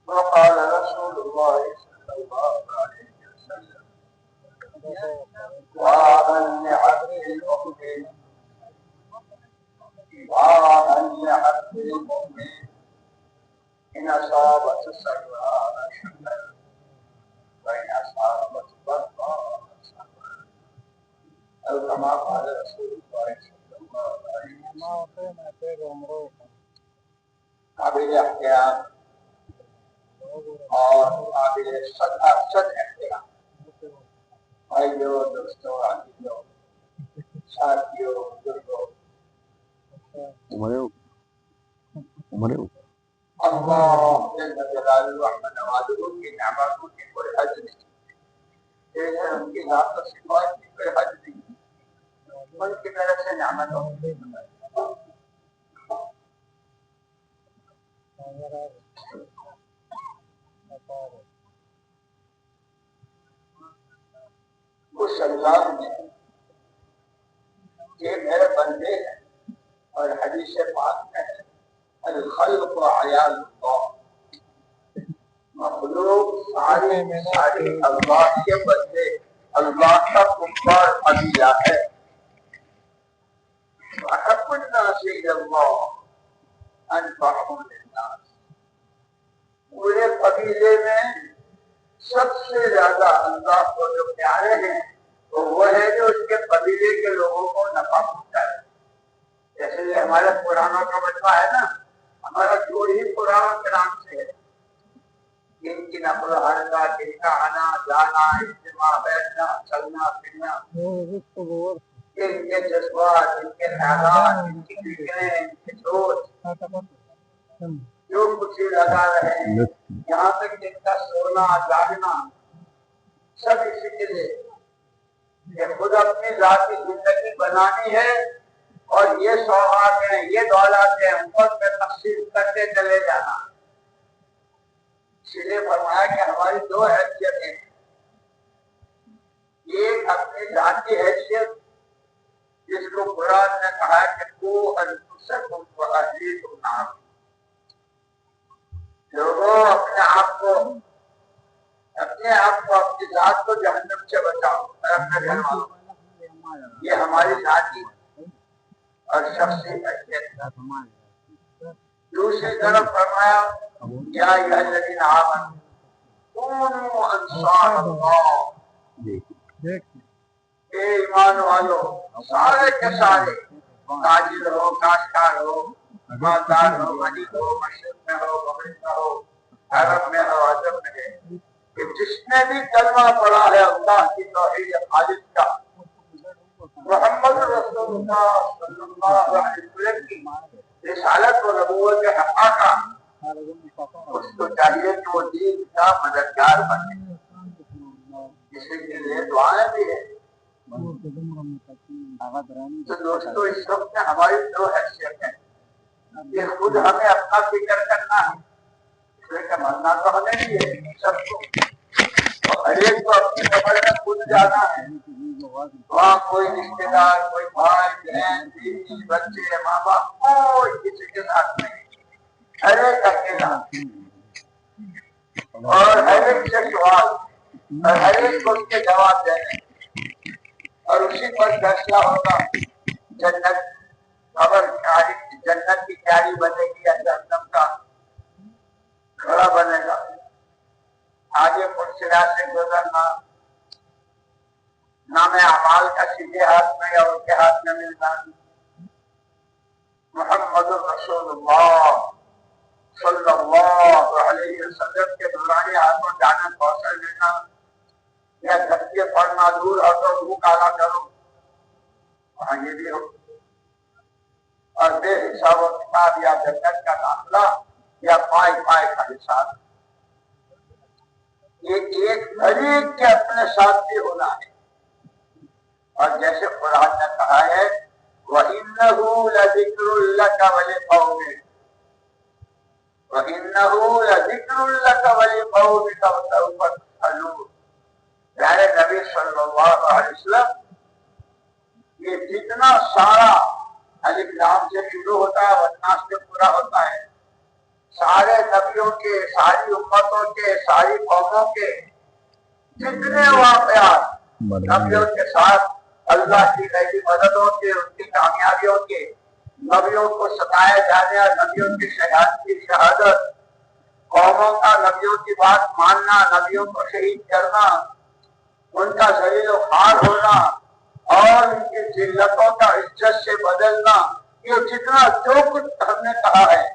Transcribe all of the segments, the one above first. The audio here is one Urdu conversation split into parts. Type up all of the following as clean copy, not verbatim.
وقال رسول الله صلى الله عليه وسلم واعا لعبد المؤمن واعا لعبد المؤمن إن أصابت سراء شكر وإن أصابت ضراء صبر أو كما قال رسول الله صلى الله عليه وسلم. قابل احترام اور قابل صد احترام بھائیوں، دوستوں، عزیزوں، ساتھیوں، بزرگوں، اللہ جل جلالہ و نوازوں کی نعمتوں کی کوئی حد نہیں، ان کی ذات و صفات کی کوئی حد نہیں، ان کی طرف سے نعمتوں کی اس اللہ نے یہ میرے بندے ہیں، اور حدیث پاک میں ہے الخلق عیال اللہ، مخلوق ساری اللہ کے بندے، اللہ کا کفار قبیلہ ہے۔ وَأَحَبُّ النَّاسِ إِلَى اللَّهِ أَنفَعُهُمْ لِلنَّاسِ، پورے قبیلے میں سب سے زیادہ اللہ کو جو پیارے ہیں وہ ہے جو اس کے قبیلے کے لوگوں کو نفع پہنچائے۔ جیسے یہ ہمارے پرانوں کا مجمع ہے نا، ہمارا جوڑ ہی پرانوں کے نام سے ہے، جن کی نقل و حرکت، جن کا آنا جانا، اجتماع بیٹھنا، چلنا پھرنا، ان کے جذبات، ان کے خیالات، ان کی فکریں، ان کی سوچ، جو کچھ لگا رہے ہیں، یہاں تک جن کا سونا جاگنا، سب اسی کے لیے کہ خود اپنی ذاتی زندگی بنانی ہے اور یہ سوغات ہیں، یہ دولت ہے، امت میں تقسیم کرتے چلے جانا۔ اس لیے فرمایا کہ ہماری دو حیثیتیں ہیں، ایک اپنی ذاتی حیثیت جس کو قرآن نے کہا کہ قوا انفسکم واہلیکم نارا، لوگوں اپنے آپ کو اپنی ذات کو جہنم سے بچاؤ اور اپنے گھر والوں، یہ ہماری ذاتی اور شخصی حیثیت۔ دوسری طرف فرمایا یا ایھا الذین آمنوا کونوا انصار اللہ، اے ایمان والو، سارے کے سارے، تاجر ہو، کاشتکار ہو، مالدار ہو، غنی ہو، مشرق میں ہو، مغرب میں ہو، عرب میں ہو، عجم میں ہے، کہ جس نے بھی کلمہ پڑھا ہے اللہ کی توحید خالص کا، محمد رسول اللہ صلی اللہ علیہ وسلم کی رسالت و نبوت حقہ کا، اس کو چاہیے کہ وہ دین کا مددگار بنے۔ اسی کے لیے دعائیں بھی ہیں۔ تو دوستو، اس وقت میں ہماری دو حیثیت ہیں، یہ خود ہمیں اپنا فکر کرنا ہے، مرنا تو ہمیں بھی ہے سب کو، اور ہر ایک کو اپنی قبر میں خود جانا ہے، وہاں کوئی رشتے دار، کوئی بھائی بہن، بیوی بچے، ماں باپ، کوئی کسی کے ساتھ نہیں، ہر ایک اکیلا، اور ہر ایک سے سوال، اور ہر ایک کو اس کے جواب دینے، اور اسی پر فیصلہ ہوگا جنت خبر جنت کی کیاری بنے گی یا جہنم کا گھڑا بنے گا۔ آگے پرسرا سے گزرنا، نام اعمال کا سیدھے ہاتھ میں یا ان کے ہاتھ میں ملنا، محمد رسول اللہ صلی اللہ علیہ وسلم کے نورانی ہاتھوں جانا پہنچ لینا، یا دھکے پڑنا، دور ہٹو، منہ کالا کرو، وہاں یہ بھی ہو، اور بے حساب و کتاب یا جنت کا داخلہ یا پائے کا حساب، یہ ایک طریق کے اپنے ساتھ بھی ہونا ہے۔ اور جیسے قرآن نے کہا ہے وَإِنَّهُ لَذِكْرٌ لَكَ وَلِقَوْمِكَ وَإِنَّهُ لَذِكْرٌ لَكَ وَلِقَوْمِكَ وَسَوْفَ تُسْأَلُونَ۔ پیارے نبی صلی اللہ علیہ وسلم، یہ جتنا سارا الف لام سے شروع ہوتا ہے والناس سے پورا ہوتا ہے، سارے نبیوں کے، ساری امتوں کے، ساری قوموں کے جتنے واقعات نبیوں کے ساتھ اللہ کی غیبی مددوں کے، ان کی کامیابیوں کے، نبیوں کو ستایا جانے اور نبیوں کی شہادت، قوموں کا نبیوں کی بات ماننا، نبیوں کو شہید کرنا، ان کا ذلیل و خوار ہونا اور ان کی ذلتوں کا عزت سے بدلنا، یہ جتنا جو کچھ ہم نے کہا ہے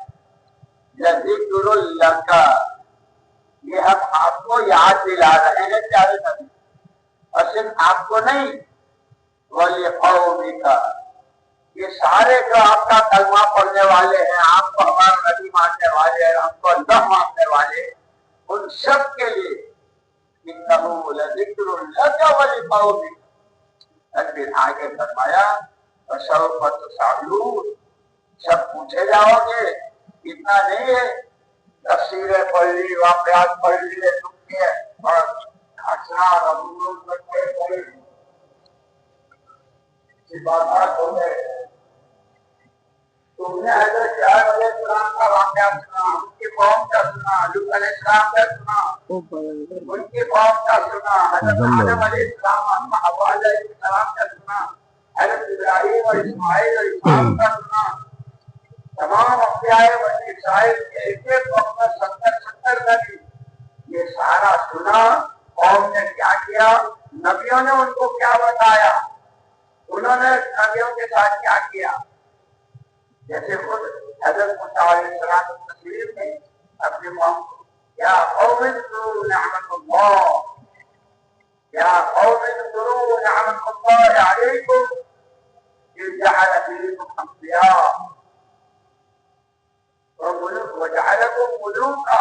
ذکر اللہ کا، یہ ہم آپ کو یاد دلا رہے ہیں پیارے نبی، اور صرف آپ کو نہیں وَلِقَوْمِكَ، یہ سارے جو آپ کا کلمہ پڑھنے والے ہیں، آپ کو ہمارا نبی ماننے والے ہیں، ہم کو اللہ ماننے والے، ان سب کے لیے إِنَّهُ لَذِكْرٌ لَكَ وَلِقَوْمِكَ۔ لیکن آگے فرمایا فَسَوْفَ تُسْأَلُونَ، سب پوچھے جاؤ گے، اتنا نہیں ہے تفسیریں پڑھ لی، واقعات پڑھ لیے تم کے اور ہنسنا رسول پڑھ بات ہو گئے۔ تم نے حضرت شعیب علیہ السلام کا واقعہ سنا، ان کی قوم کا سنا، لوط علیہ السلام کا سنا، ان کی قوم کا سنا، حضرت آدم علیہ السلام، حوا علیہ السلام کا سنا، حضرت ابراہیم اور اسماعیل اور اسحاق کا سنا، تمام انبیاء بنی اسرائیل کے ایک ایک وقت میں 70 نبی، یہ سارا سنا، قوم نے کیا کیا، نبیوں نے ان کو کیا بتایا، انہوں نے نبیوں کے ساتھ کیا کیا، جیسے خود حضرت موسیٰ علیہ السلام تصویر میں اپنے قوم کو یا قوم اذکروا نعمت اللہ، یا قوم اذکروا نعمت اللہ علیکم اذ جعل فیکم انبیاء وجعلکم ملوکا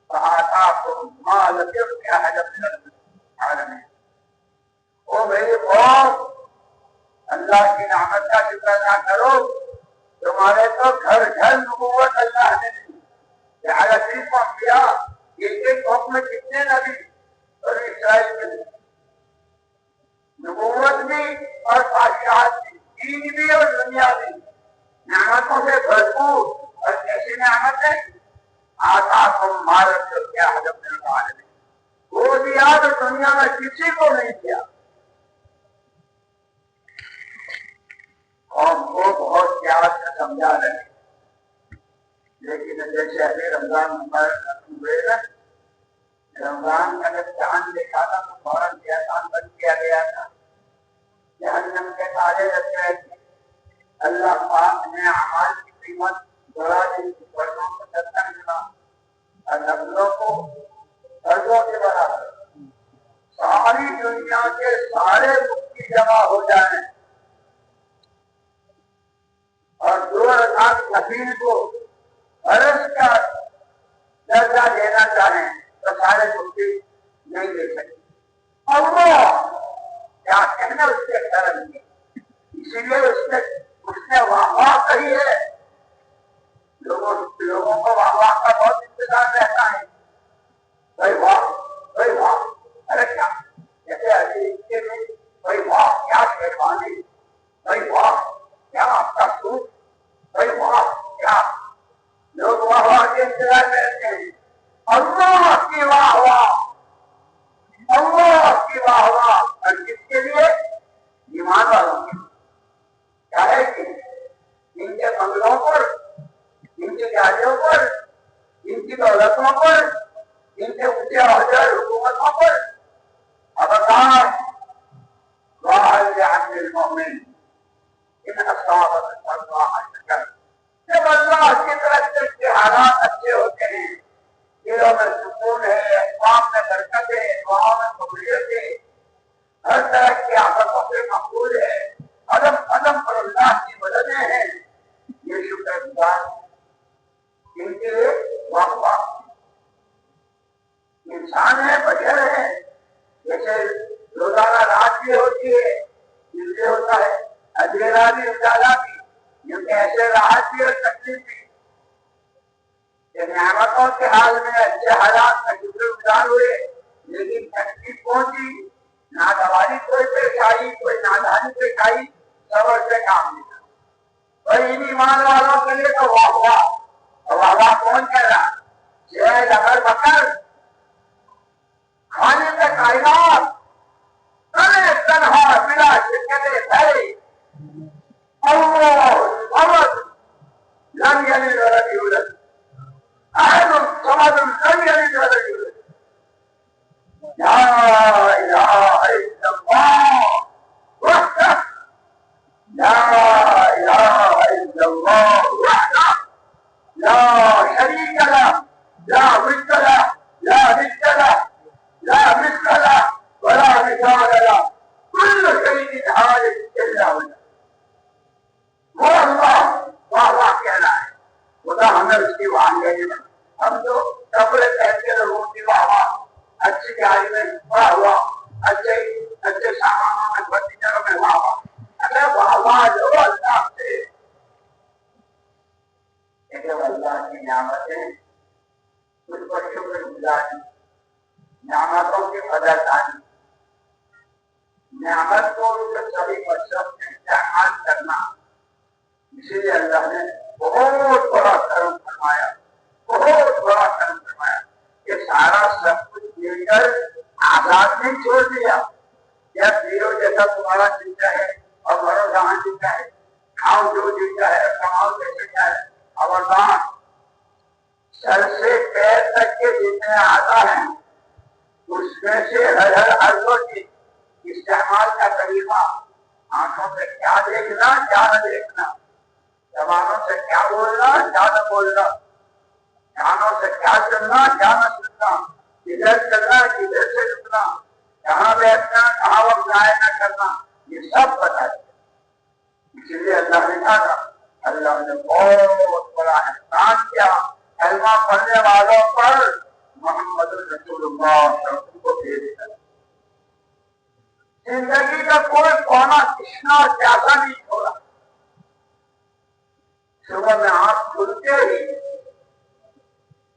فآتاکم ما لم یؤت احدا من العالمین۔ او میری قوم، اللہ کی نعمت کا شکر ادا کرو، تمہارے تو گھر گھر نبوت اللہ نے دی، جعل فیکم انبیاء، ایک ایک قوم میں کتنے نبی اور اسرائیل کے نبوت بھی اور بادشاہت بھی، دین بھی اور دنیا بھی، نعمتوں سے بھرپور، اور کیسی نعمت ہے آتاکم ما لم یؤت احدا من العالمین، وہ دیا تو دنیا میں کسی کو نہیں دیا۔ قوم کو بہت پیار سے سمجھا رہے ہیں، لیکن جیسے ابھی رمضان مبارک ہوئے نا، رمضان کا جب چاند دیکھا تھا تو فوراً احسان بند کیا گیا تھا، جہنم کے تالے لگ گئے تھے، اللہ پاک نے اعمال کی قیمت بڑھا دی، پردوں کو 70 گنا اور نفلوں کو فرضوں کے برابر، ساری دنیا کے سارے مفتی جمع ہو جائیں اور 2 رکعت نفل کو فرض کا درجہ دینا چاہیں تو سارے مفتی نہیں دے سکتے، اور وہ کیا کہنا اس کے کرم میں، اسی لیے اس نے واہ واہ کہی ہے، لوگوں کو واہ واہ کا بہت انتظار رہتا ہے، بھائی واہ بھائی واہ، ارے کیا جیسے ابھی میں بھائی واہ کیا شیروانی، بھائی واہ کیا آپ کا سوٹ، بھائی واہ کیا، لوگ واہ واہ کے انتظار کرتے ہیں، اللہ کی واہ واہ، اللہ کی واہ واہ، اور کس کے لیے؟ ایمان والوں کے، کیا ہے کہ ان کے بنگلوں پر، ان کی گاڑیوں پر، ان کی دولتوں پر، ان کے اونچے عہدے حکومتوں پر خبردار، وَعَلْيَعْنِ الْمُؤْمِنِ إِنْ أَصَابَتْهُ اللَّهُ شَكَرَ، جب اللہ کی طرف سے اس کے حالات اچھے ہوتے ہیں، دلوں میں سکون ہے، اقوام میں برکت ہے، دعاؤں میں قبولیت ہے، ہر طرح کی آفتوں سے محفوظ ہے، قدم قدم پر اللہ کی مددیں ہیں، یہ شکر گزار ان کے لیے واہ واہ، انسان ہے، بشر ہے، جیسے روزانہ رات بھی ہوتی ہے، دن بھی ہوتا ہے، اندھیرا بھی اجالا بھی، کیونکہ ایسے راحت بھی اور تکلیف بھی، کہ نعمتوں کے حال میں اچھے حالات میں شکر گزار ہوئے، لیکن تکلیف پہنچی، ناگواری کوئی پیش آئی، کوئی نادانی پیش آئی، صبر سے کام لیا، اور ان ایمان والوں کے لیے تو واہ واہ، واہ کون کر رہا؟ شاید اگر بکر کھانے کا کائنات تنے تنہا بلا شرکت پہلے اللہ صمد لم یلد ولم یولد احد صمد لم یلد ولم یولد لا الہ الا اللہ وحدہ لا الہ الا اللہ وحدہ لا شریک له لا ود له لا ند له لا مثل له ولا مثال له كل شيء هالك الا هو وہ اللہ واہ واہ کہہ رہا ہے. خدا ہمیں اس کی واہ لے لے. ہم تو کپڑے پہنتے ہیں لوگوں کی واہ واہ، اچھی گاڑی میں واہ واہ، اچھے سامانوں میں فرنیچروں میں واہ واہ. اگر واہ واہ جو اللہ سے اللہ کی نعمتیں اس پر شکر گزاری، نعمتوں کی قدر دانی، نعمت کو صحیح مقصد میں استعمال کرنا. اسی لیے اللہ نے بہت بڑا کرم فرمایا، بہت بڑا کرم فرمایا کہ سارا سب کچھ مل کر آزاد نہیں چھوڑ دیا. یا پیرو جیسا تمہارا جیتا ہے اور بڑو جہاں جیتا ہے، کھاؤ جو جیتا ہے، کماؤ جیسے کا ہے. خبردار سر سے پیر تک کے جتنے آتا ہے اس میں سے ہر کی استعمال کا طریقہ، آنکھوں سے کیا دیکھنا کیا نہ دیکھنا، زبانوں سے کیا بولنا کیا نہ بولنا، کانوں سے کیا سننا کیا نہ سننا، کدھر چلنا کدھر سے رکنا، کہاں بیٹھنا کہاں وقت ضائع نہ کرنا، یہ سب بتا دیا. اسی لیے اللہ نے کہا اللہ نے بہت بڑا احسان کیا کلمہ پڑھنے والوں پر. محمد رسول اللہ صلی اللہ علیہ وسلم کو بھیج دیا. زندگی کا کوئی کونا تشنا اور پیاسا نہیں چھوڑا. صبح میں آنکھ کھلتے ہی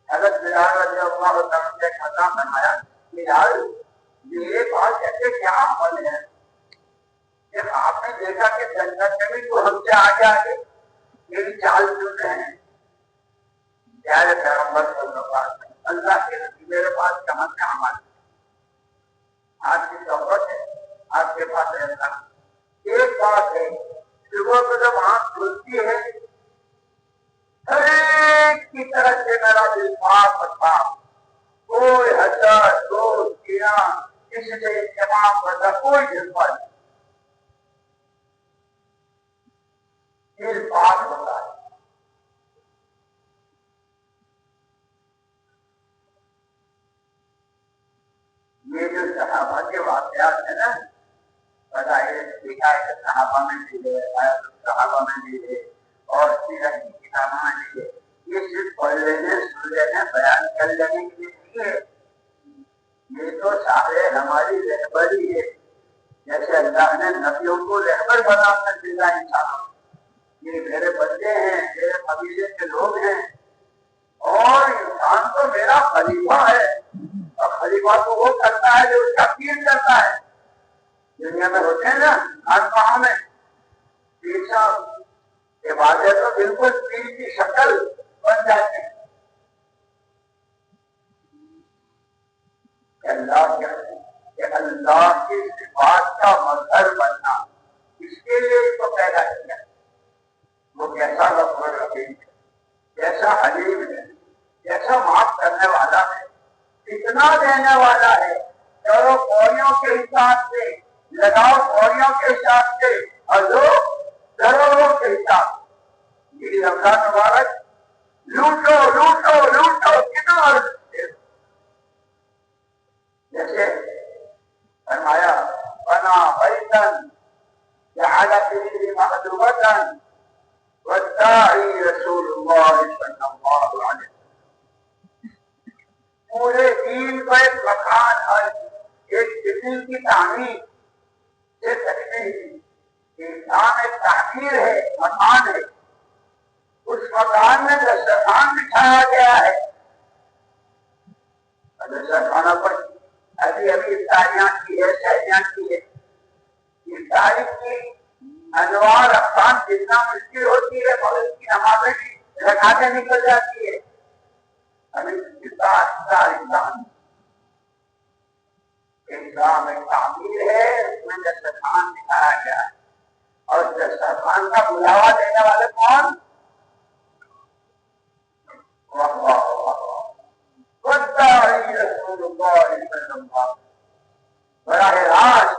حضرت بلال رضی اللہ عنہ نے کھانا بنایا. بلال یہ بات کہتے کیا عمل ہے کہ آپ نے دیکھا کہ جنت میں بھی تو ہم سے آگے آگے میری چال چل رہے ہیں. پیارے پیغمبر صلی اللہ علیہ وسلم اللہ کے نبی میرے پاس کہاں سے عمل، آپ کی صحبت ہے، آپ کے پاس رہتا. ایک بات ہے صبح کو جب آنکھ کھلتی ہے ہر ایک کی طرف سے میرا دل پاک تھا، کوئی حسد کوئی کینہ کسی سے اہتمام کرتا کوئی جذبہ نہیں، دل پاک ہوتا ہے. یہ جو صحابہ کے واقعات ہیں نا، بظاہر دیکھا ہے صحابہ میں بھی ہے، صحابہ میں بھی ہے اور سیرت کی کتابوں میں بھی ہے. یہ صرف پڑھ لینے سن لینے بیان کر لینے کے لیے نہیں ہے، یہ تو سارے ہماری رہبری ہے. جیسے اللہ نے نبیوں کو رہبر بنا کر دیا انسانوں، یہ میرے بندے ہیں، میرے قبیلے کے لوگ ہیں اور انسان تو میرا خلیفہ ہے. اور خلیفہ تو وہ کرتا ہے جو اس کا پیر کرتا ہے. دنیا میں ہوتے ہیں نا خانقاہوں میں پیر صاحب، عبادت تو بالکل پیر کی شکل بن جاتی ہے. اللہ کی صفات کا مظہر بننا، اس کے لیے اس کو پیدا کیا. وہ کیسا غفور رحیم ہے، کیسا حلیم ہے، کیسا معاف کرنے والا ہے، اتنا دینے والا ہے. چلو کوڑیوں کے حساب سے لگاؤ، کوڑیوں کے حساب سے اور لو کروڑوں کے حساب سے. یہ رمضان مبارک لوٹو لوٹو لوٹو کتنا جیسے فرمایا بنا بیتن جعل فیہ مخدومۃ والداعی رسول اللہ صلی اللہ علیہ وسلم. پورے دین کو ایک مکان اور ایک دل کی تعمیر سے تشبیہ. انسان ایک تعمیر ہے، مکان ہے. اس مکان میں دسترخوان بچھایا گیا ہے. دسترخوانوں پر ابھی افطاریاں کی ہے، سحریاں کی ہے. افطاری کی انوار اقسام جتنا مشکل ہوتی ہے مگر اس کی نمازیں بھی رکھاتے نکل جاتی ہے. ابھی اسلام ایک تعمیر ہے، اس میں دسترخوان دکھایا گیا ہے، اور دسترخوان کا بلاوا دینے والے کون؟ رسول اللہ براہ راست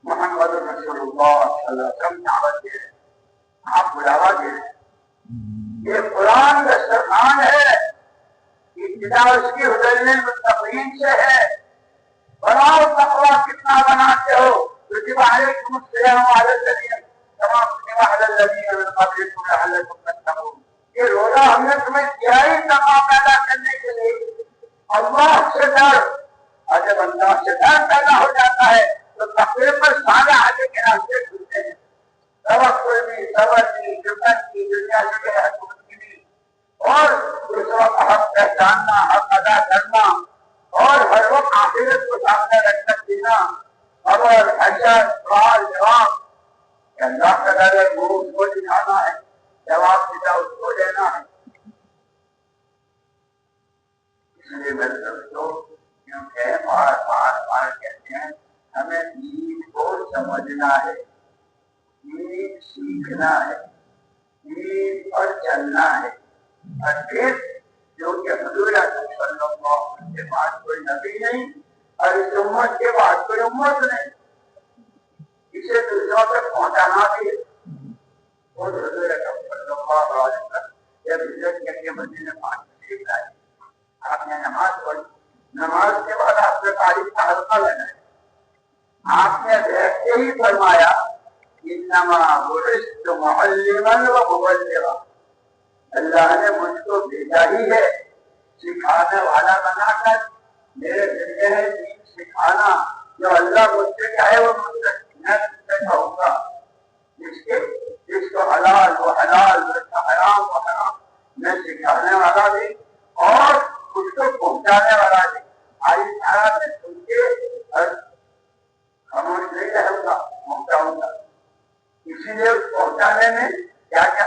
محمد رسول اللہ صلی اللہ علیہ وسلم دعوت دے رہے، آپ بلاوا دے رہے. یہ قرآن دسترخوان ہے، ابتدا اس کی حضل المتقین سے ہے. بناؤ تقوی کتنا بناتے ہو، کتب علیکم الصیام علی الذین کما کتب علی الذین من قبلکم لعلکم تتقون. یہ روزہ ہم نے تمہیں دیا ہی تقوی پیدا کرنے کے لیے. اللہ سے ڈر، اور جب اللہ سے ڈر پیدا ہو جاتا ہے تو تقوی پر سارے آگے کے راستے کھلتے ہیں. توکل بھی، صبر بھی، جنت کی، دنیا کی حکومت کی بھی، اور دوسروں کا حق پہچاننا، حق ادا کرنا، اور ہر وقت آخرت کو سامنے رکھ کر دینا. خبر حشر سوال جواب، اللہ کا ڈر ہے، وہ اس کو دکھانا ہے، جواب دینا اس کو دینا ہے. اس لیے میرے دوستوں، کیونکہ بار بار کہتے ہیں ہمیں دین کو سمجھنا ہے، دین سیکھنا ہے، دین پر چلنا ہے. اور پھر جو کہ حضور اکرم صلی اللہ علیہ وسلم کے بعد کوئی نبی نہیں، اور اس امت کے بعد کوئی امت نہیں، اسے دوسروں تک پہنچانا بھی ہے. اور حضور اکرم صلی اللہ علیہ وسلم جب ہجرت کر کے مدینہ پاک تشریف لائے، آپ نے نماز پڑھی. نماز کے بعد آپ نے تعریف کا حلقہ لگایا. آپ نے بیٹھتے ہی فرمایا انما بعثت معلما ومبلغا، اللہ نے مجھ کو بھیجا ہی ہے سکھانے والا بنا کر. میرے ذریعے ہے دین سکھانا. جو اللہ مجھ سے چاہے وہ مجھ سے کہوں گا. جس کو حلال وہ حلال، جس کو حرام وہ حرام، میں سکھانے والا بھی اور اس کو پہنچانے والا بھی. آئی طرح سے سن کے خاموش نہیں رہوں گا، پہنچاؤں گا. اسی لیے پہنچانے میں کیا کیا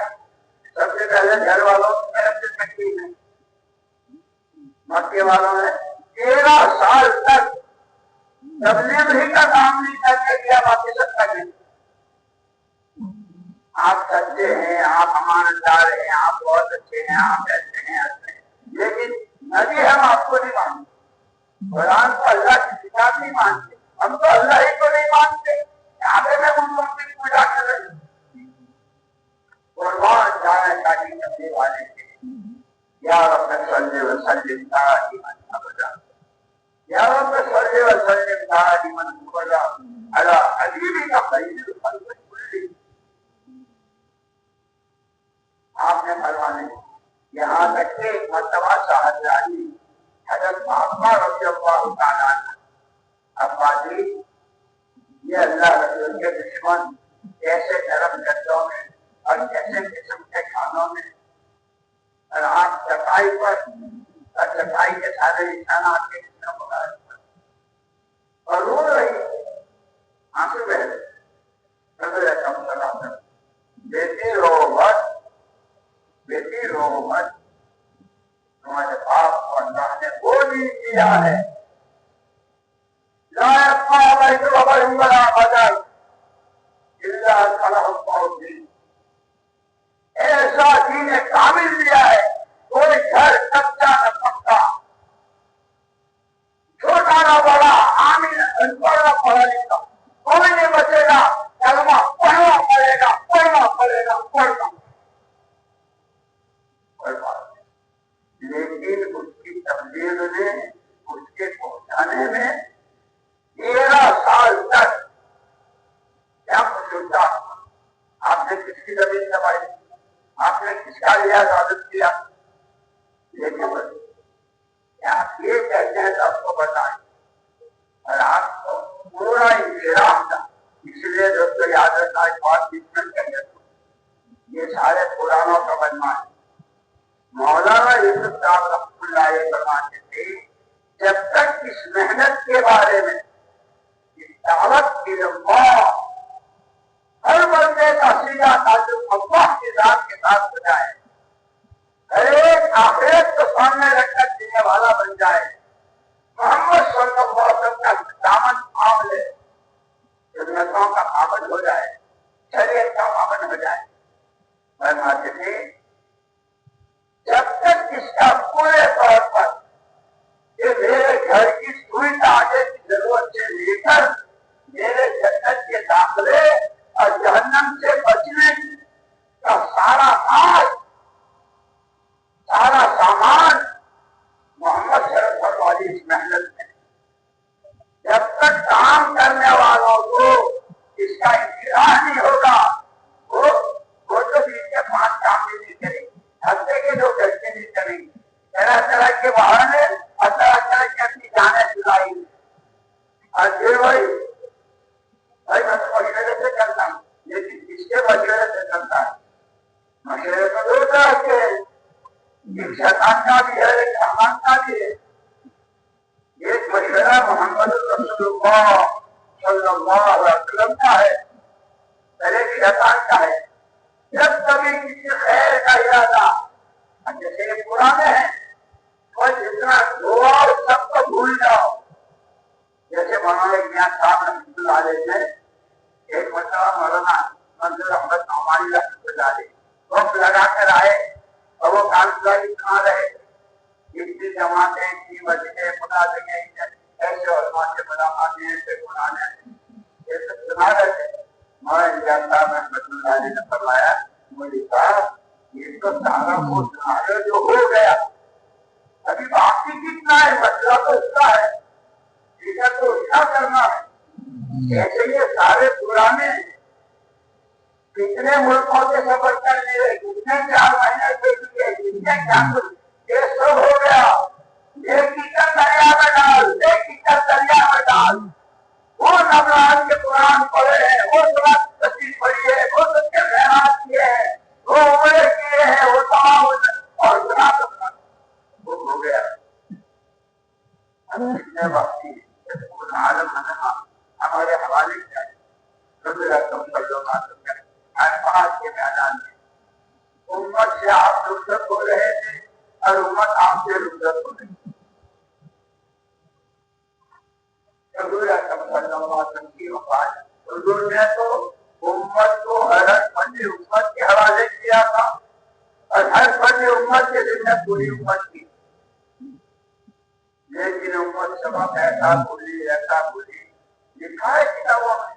سب سے پہلے گھر والوں کی طرف سے تکلیف ہے. مکے والوں نے 13 سال تک تبلیغ ہی کا کام نہیں کر کے دیا، باقی سب کا نہیں. آپ سچے ہیں، آپ امانتدار ہیں، آپ بہت اچھے ہیں، آپ ایسے ہیں ایسے ہیں، لیکن نبی ہم آپ کو نہیں مانتے. قرآن کو اللہ کی کتاب نہیں مانتے، ہم تو اللہ ہی کو نہیں مانتے. کعبے میں ان لوگ کی پوجا کر رہے ہیں. قربان جانے چاہیے کرنے والے کے یا رب صلی وسلم دائما ابدا، یا رب صلی وسلم دائما ابدا علی حبیبک خیر الخلق کلہم. آپ نے فرمایا یہاں تک کہ ایک مرتبہ صاحبزادی حضرت فاطمہ رضی اللہ تعالیٰ عنہ، ابا جی یہ اللہ رسول کے دشمن کیسے نرم گدوں میں اور کیسے قسم کے کھانوں میں، اور آپ چٹائی پر اور چٹائی کے سارے نشانات کے اور رو رہی آنسو بہ رہے. حضور اکرم صلی اللہ علیہ وسلم بیٹی رو مت، بیٹی رو مت، تمہارے باپ کو اللہ نے وہ نہیں دیا ہے. لا يبقى بيت ربع ولا بدل الا خلق الله فيه. ایسا دین کامل دیا ہے، کوئی گھر کچا نہ پکا، چھوٹا نہ بڑا، عامل انپڑھ نہ پڑھا لکھا، کوئی نہیں بچے گا. کلمہ پڑھنا پڑے گا، پڑھنا پڑے گا، پڑھنا. لیکن اس کی تبلیغ میں، اس کے پہنچانے میں 13 سال تک کیا پوچھتا. آپ نے کس کی زمین دبائی، آپ نے کس کا لحاظ عادت کیا. لیکن آپ یہ کہتے ہیں تو آپ کو بتائیں، اور آپ کو پورا انتظام تھا. اس لیے دوستوں یاد رکھنا ایک بات ڈسکس کر لیتا ہوں، یہ سارے پرانوں کا بدماش. مولانا یوسف صاحب رحمۃ اللہ علیہ فرماتے تھے جب تک اس محنت کے بارے میں دعوت اللہ ہر بندے کا سیدھا تعلق اللہ کی ذات کے ساتھ ہو جائے، ہر ایک آخرت کو سامنے رکھ کر جینے والا بن جائے، محمد صلی اللہ علیہ وسلم کا دامن تھام لے، سنتوں کا پابند ہو جائے، شریعت کا پابند ہو جائے۔ فرماتے تھے جب تک اس کا پورے طور پر کہ میرے گھر کی سوئی آگے کی ضرورت سے لے کر میرے جنت کے داخلے اور جہنم سے بچنے کا سارا مال، سارا سامان محمد صلی اللہ علیہ وسلم محنت میں، جب تک کام کرنے والوں کو اس کا انتظار نہیں ہوگا، وہ تو دن کے 5 کام بھی نہیں کریں، ہفتے کے 2 گھنٹے نہیں کریں، طرح طرح کے بہانے اور طرح طرح کی اپنی جانیں چھڑائی، اور پھر بھائی میں تو مشورے سے کرتا ہوں، لیکن کس کے مشورے سے کرتا ہے؟ مشورے تو 2 طرح کے، ایک شیطان کا بھی ہے، ایک رحمان کا بھی ہے۔ ایک مشورہ محمد رسول اللہ صلی اللہ علیہ وسلم کا ہے، پہلے شیطان کا ہے۔ جب کبھی کسی خیر کا ارادہ، جیسے یہ پرانے ہیں، اور جتنا دعا سب کو بھول جاؤ، جیسے مولانا میاں صاحب رحمۃ اللہ علیہ نے ایک مرتبہ مولانا منظور احمد نعمانی رحمۃ اللہ علیہ وقت لگا کر آئے اور وہ کانفرنس سنا رہے، اتنی جماعتیں، اتنی مسجدیں، خدا دیں ایسے علماء سے ملاقات ہیں، ایسے قرآن یہ سب سنا رہے تھے۔ مولانا میاں صاحب رحمۃ اللہ علیہ نے فرمایا، مجھے کہا یہ تو سارا وہ سنا رہے جو ہو گیا، ابھی باقی کتنا ہے؟ مسئلہ تو اس کا ہے، ٹھیک تو کیا کرنا ہے؟ ایسے یہ سارے پرانے کتنے ملکوں سے سفر کر لیے، کتنے 4 مہینے سے کیے، کتنے کیا کچھ، یہ سب ہو گیا، یہ کیچڑ دریا میں ڈال، یہ کیچڑ دریا میں ڈال، وہ نمران کے قرآن پڑھے ہیں، وہ صلاۃ تسبیح پڑھی ہے، وہ سب کے خیرات کیے ہیں، وہ عمرے کیے ہیں، وہ تمام اور وہ ہو گیا۔ کتنے باقی عالم ہمارے حوالے کیا ہے؟ الفاظ کے میدان میں امت سے آپ رخصت ہو رہے تھے اور امت آپ سے رخصت ہو رہی تھی۔ حضور اکرم صلی اللہ علیہ وسلم کی وفات، حضور نے تو امت کو ہر فرد امت کے حوالے کیا تھا اور ہر فرد امت کے ذمہ پوری امت کی، لیکن امت سبب ایسا بولی لکھا ہے کتابوں میں۔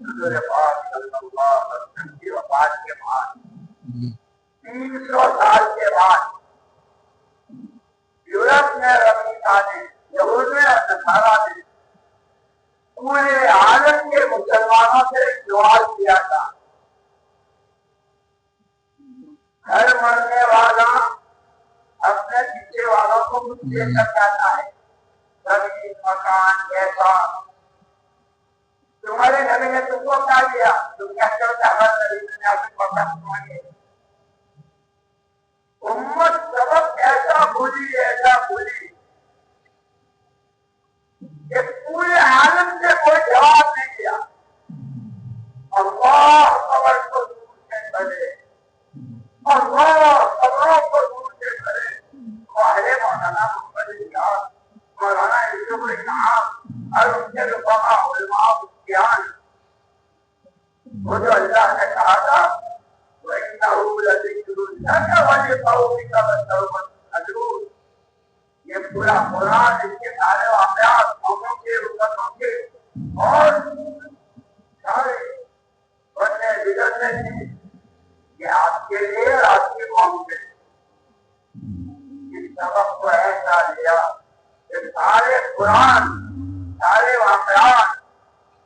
حضور پاک صلی اللہ علیہ وسلم کی وفات کے بعد 300 سال کے بعد یورپ میں امریکہ نے، یہود نے اور نصارہ نے پورے عالم کے مسلمانوں سے سوال کیا تھا، ہر مرنے والا اپنے پیچھے والوں کو کچھ دے کر جاتا ہے، زمین، مکان، پیسہ، تمہارے نبی نے تم کو کیا دیا؟ تم کہتے ہو کہ ہمارے نبی نے آپ کو پکڑ مانگے۔ امت سبب ایسا بھولی کہ پورے عالم سے کوئی جواب نہیں دیا۔ اللہ قبر کو دور سے بھرے، اللہ قبروں کو دور سے بھرے۔ خواہے مولانا محمد الیاس، مولانا یوسف انعام اور ان کے رفقا علماء مفتیان، وہ جو اللہ نے کہا تھا وَإِنَّهُ لَذِكْرٌ لَكَ وَلِقَوْمِكَ وَسَوْفَ تَسْأَلُونَ، یہ پورا قرآن، اس کے سارے واقعات، قوموں کے، امتوں کے اور سارے بننے بگڑنے کی، یہ آپ کے لیے اور آپ کی قوم کے اس سبق کو ایسا لیا کہ سارے قرآن، سارے واقعات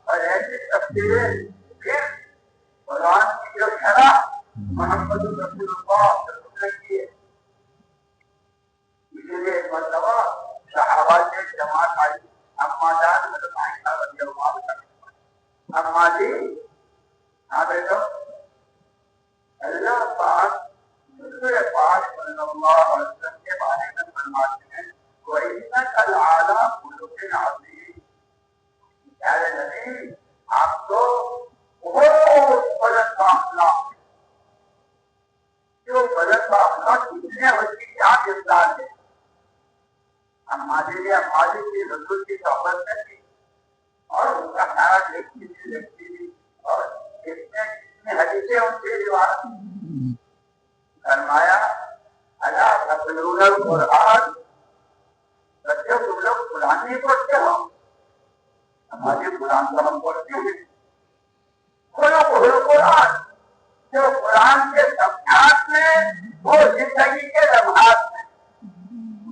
اور ایسی تفسیریں، پھر قرآن کی جو شرح محمد رسول اللہ صلی اللہ علیہ وسلم کی ہے۔ اسی لیے ایک مرتبہ صحابہ سے جماعت آئی، اما جان عائشہ رضی اللہ عنہا، اما جی ہاں بیٹو، اللہ پاک حضور پاک صلی اللہ علیہ وسلم کے بارے میں فرماتے ہیں وَإِنَّكَ لَعَلَىٰ خُلُقٍ عَظِيمٍ، پیارے نبی آپ تو بہت ہے. ہمارے لیے ہماری کی رسول کی صحبت میں تھی اور ان کا سارا دیکھتی تھی اور کتنے حدیثیں ان سے روایت فرمایا اللہ تقلون القرآن بچے تم لوگ قرآن نہیں پڑھتے ہو. ہمارے قرآن تو ہم پڑھتے ہیں. قرآن جو قرآن کے صفحات میں وہ زندگی کے لمحات میں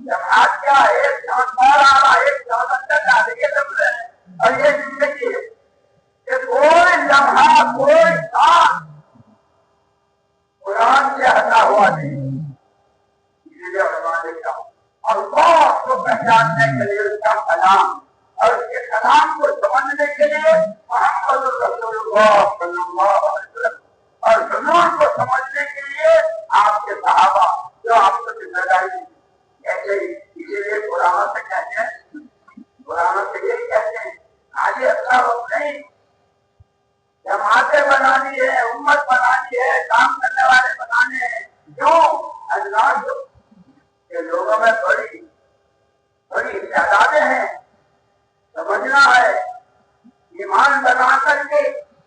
لمحات کیا ایک شاندار آ رہا ایک شاندار ڈالے کے لمحے ہیں اور یہ زندگی ہے کہ کوئی لمحہ کوئی ساتھ قرآن سے ہٹا ہوا نہیں. اس لیے علماء نے کہا اللہ کو پہچاننے کے لیے اس کا کلام اور اس کے کلام کو سمجھنے کے لیے محمد رسول اللہ صلی اللہ علیہ وسلم اور حضور کو سمجھنے کے لیے آپ کے صحابہ جو آپ کو ذمہ داری ایسے ہی. اسی لیے قرآن سے کہتے ہیں قرآن سے یہی کہتے ہیں آج اچھا وقت نہیں جماعتیں بنانی ہے امت بنانی ہے کام کرنے والے بنانے ہیں. کیوں اللہ کہ لوگوں میں بڑی تعدادیں ہیں. سمجھنا ہے ایمان بنا کر کے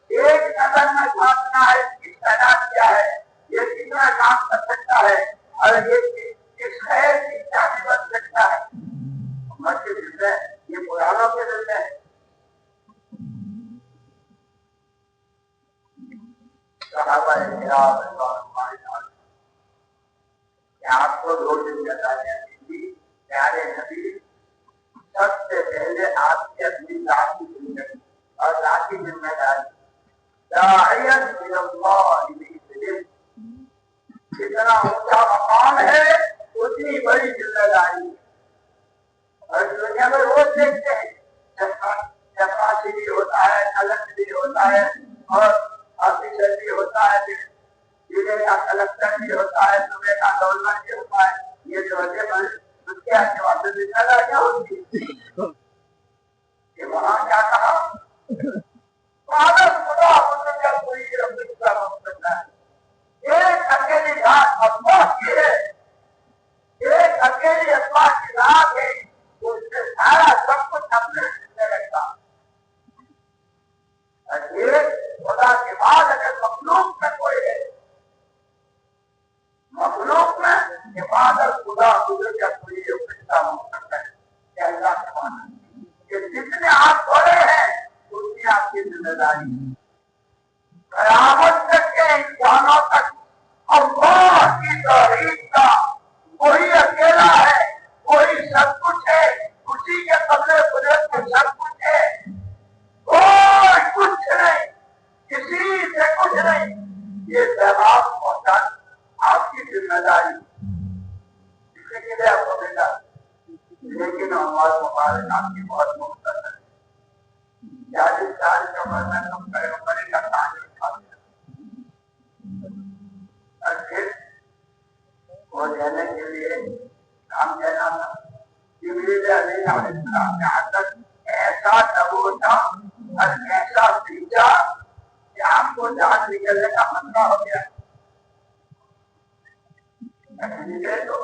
ایک قدم میں ساتھنا ہے اس تعداد کیا ہے یہ کتنا کام کر سکتا ہے اور یہ اس خیر کی چاہیے بن سکتا ہے. امت کے دل میں یہ قرآنوں کے دل میں صحابہ کرام آپ کو دو ذمہ داریاں دی. پیارے نبی سب سے پہلے آپ کی اپنی ذات کی زندگی اور ذات کی ذمہ داری داعیاً الی اللہ بسلم جتنا اونچا مقام ہے اتنی بڑی ذمہ داری. اور دنیا میں روز دیکھتے ہیں چپراسی بھی ہوتا ہے کلک بھی ہوتا ہے اور آفیسر بھی ہوتا ہے ضلع کا کلکٹر بھی ہوتا ہے صوبے کا گورنر بھی ہوتا ہے. یہ جو ہے اس کے آگے واپس ذمہ داریاں ہوتی ہے کہ وہاں کیا کہا خدا کا کوئی رب کا مقصد ہے. ایک اکیلی ذات اللہ کی ہے ایک اکیلی اللہ کی ذات ہے اس سے سارا سب کچھ اپنے میں رکھتا. ایک خدا کے بعد اگر مخلوق میں کوئی ہے مخلوق میں عبادت خدا کا کوئی رشتہ مقصد ہے کہ اللہ کے بعد کہ جتنے آپ بڑے ہیں اتنی آپ کی ذمہ داری ہے. قیامت تک کے انسانوں تک اللہ کی توحید کا وہی اکیلا ہے وہی سب کچھ ہے اسی کے قبضے قدرت میں سب کچھ ہے. کوئی کچھ نہیں کسی سے کچھ نہیں. یہ پیغام پہنچانا آپ کی ذمہ داری اس کے لیے آپ کو بھیجا. لیکن ہمارا مبارک آپ کی بہت مختصر ہے. 40 سال کی عمر میں تم بڑے کا کام اٹھا دیا اور پھر وہ دینے کے لیے کام دینا تھا. جبریل علیہ السلام نے حضرت ایسا ڈبو تھا اور ایسا بھیجا کہ آپ کو جان نکلنے کا خطرہ ہو گیا. تکلیفیں تو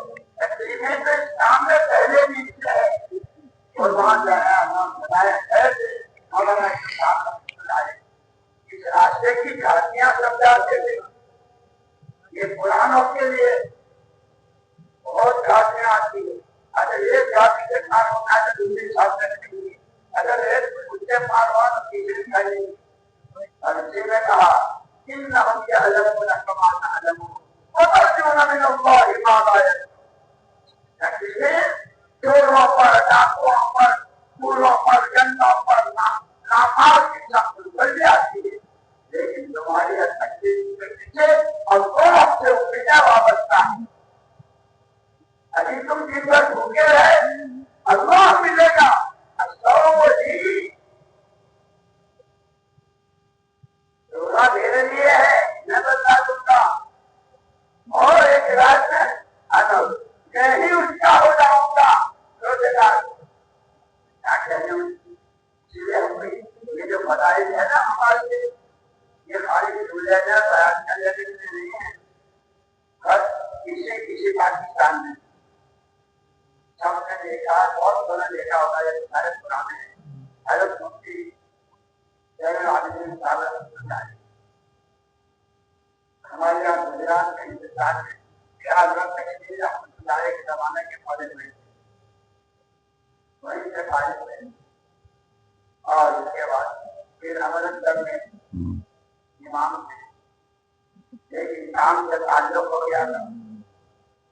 سامنے پہلے بھی ہے اور وہاں جایا اس راستے کی گھاٹیاں سمجھاتے تھے. یہ پرانوں کے لیے بہت گھاٹیاں آتی ہیں. اگر ایک گھاٹی سے پار ہونا ہے تو دوسری سامنے نہیں ہوئی. اگر ایک کتے پار ہوا تو تیسری کھائی. اور اسی نے کہا انہم یعلمون کما تعلمون وترجون من اللہ ما لا یرجون. چوروں پر ڈاکوؤں پر پوروں پر جنتوں پر ناپاک کی سخت بڑھ جاتی ہے لیکن تمہاری تکلیف کے پیچھے اور خوف سے پیچھے وابستہ ہے. ابھی تم جن پر بھوکے رہے اللہ ملے گا روزہ میرے لیے ہے میں بتا دوں گا اور ایک رات میں میں ہی اس کا ہو جاؤں گا روزے دار. کیا کہنے یہ جو فضائل ہے نا ہمارے لیے یہ خالی بھولے جائے بیان کرنے کے لیے نہیں ہے. بس کسی پاکستان میں دیکھا ہے، بہت بڑا دیکھا ہوگا، یہ سارے پرانے ہیں. حضرت مفتی زین العابدین صاحب رحمۃ اللہ علیہ ہمارے یہاں گجرات کے ہندوستان میں حضرت تشریف رحمۃ اللہ علیہ کے زمانے کے کالج میں وہیں سے فارغ ہوئے اور اس کے بعد پھر امرتسر میں امام تھے، لیکن کام سے تعلق ہو گیا تھا.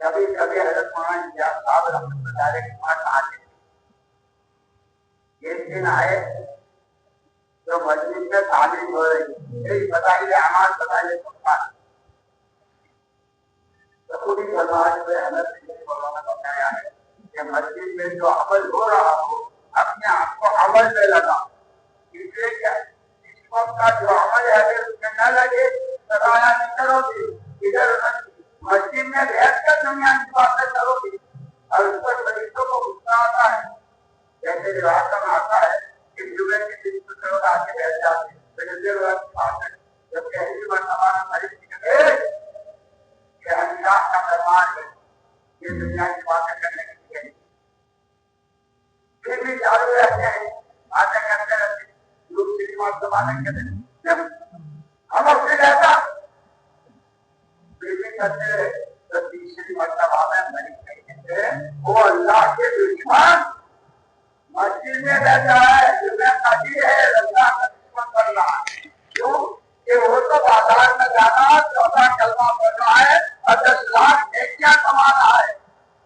کبھی کبھی حضرت مولانا امتیاز صاحب رحمۃ اللہ علیہ کے پاس آتے تھے. ایک دن آئے جو مسجد میں تعلیم ہو رہی، بتائیے اعمال بتائیے سب خودی سماج میں حضرت مولانا بتایا ہے کہ مسجد میں جو عمل ہو رہا ہو اپنے آپ کو عمل میں لگا. اس لیے کیا اس وقت کا جو عمل ہے اگر اس میں نہ لگے سرایا نہیں کرو گے، ادھر مسجد میں بیٹھ کر دنیا کی باتیں کرو گی اور اس پر مریضوں کو غصہ آتا ہے. جیسے روایت میں آتا ہے کہ جمعے کے دن کچھ لوگ آ کے بیٹھ جاتے ہیں، جب پہلی مرتبہ مریض نکلے کہ اللہ کا دربار ہے، یہ دنیا کی باتیں کرنے کے لیے پھر بھی چالو رہتے ہیں، باتیں کرتے رہتے ہیں. لوگ سنیما زمانے کے دن ہم اپنے رہتا پھر بھی کرتے رہے تو تیسری مرتبہ میں مریض کہتے وہ اللہ کے دشمن مسجد میں بیٹھا ہے، جمعہ قاضی ہے، اللہ کا دشمن بن رہا ہے. کیوں کہ وہ تو بازار میں جانا 14 کلمہ پڑھ رہا ہے اور 10 لاکھ نیکیاں کما رہا ہے،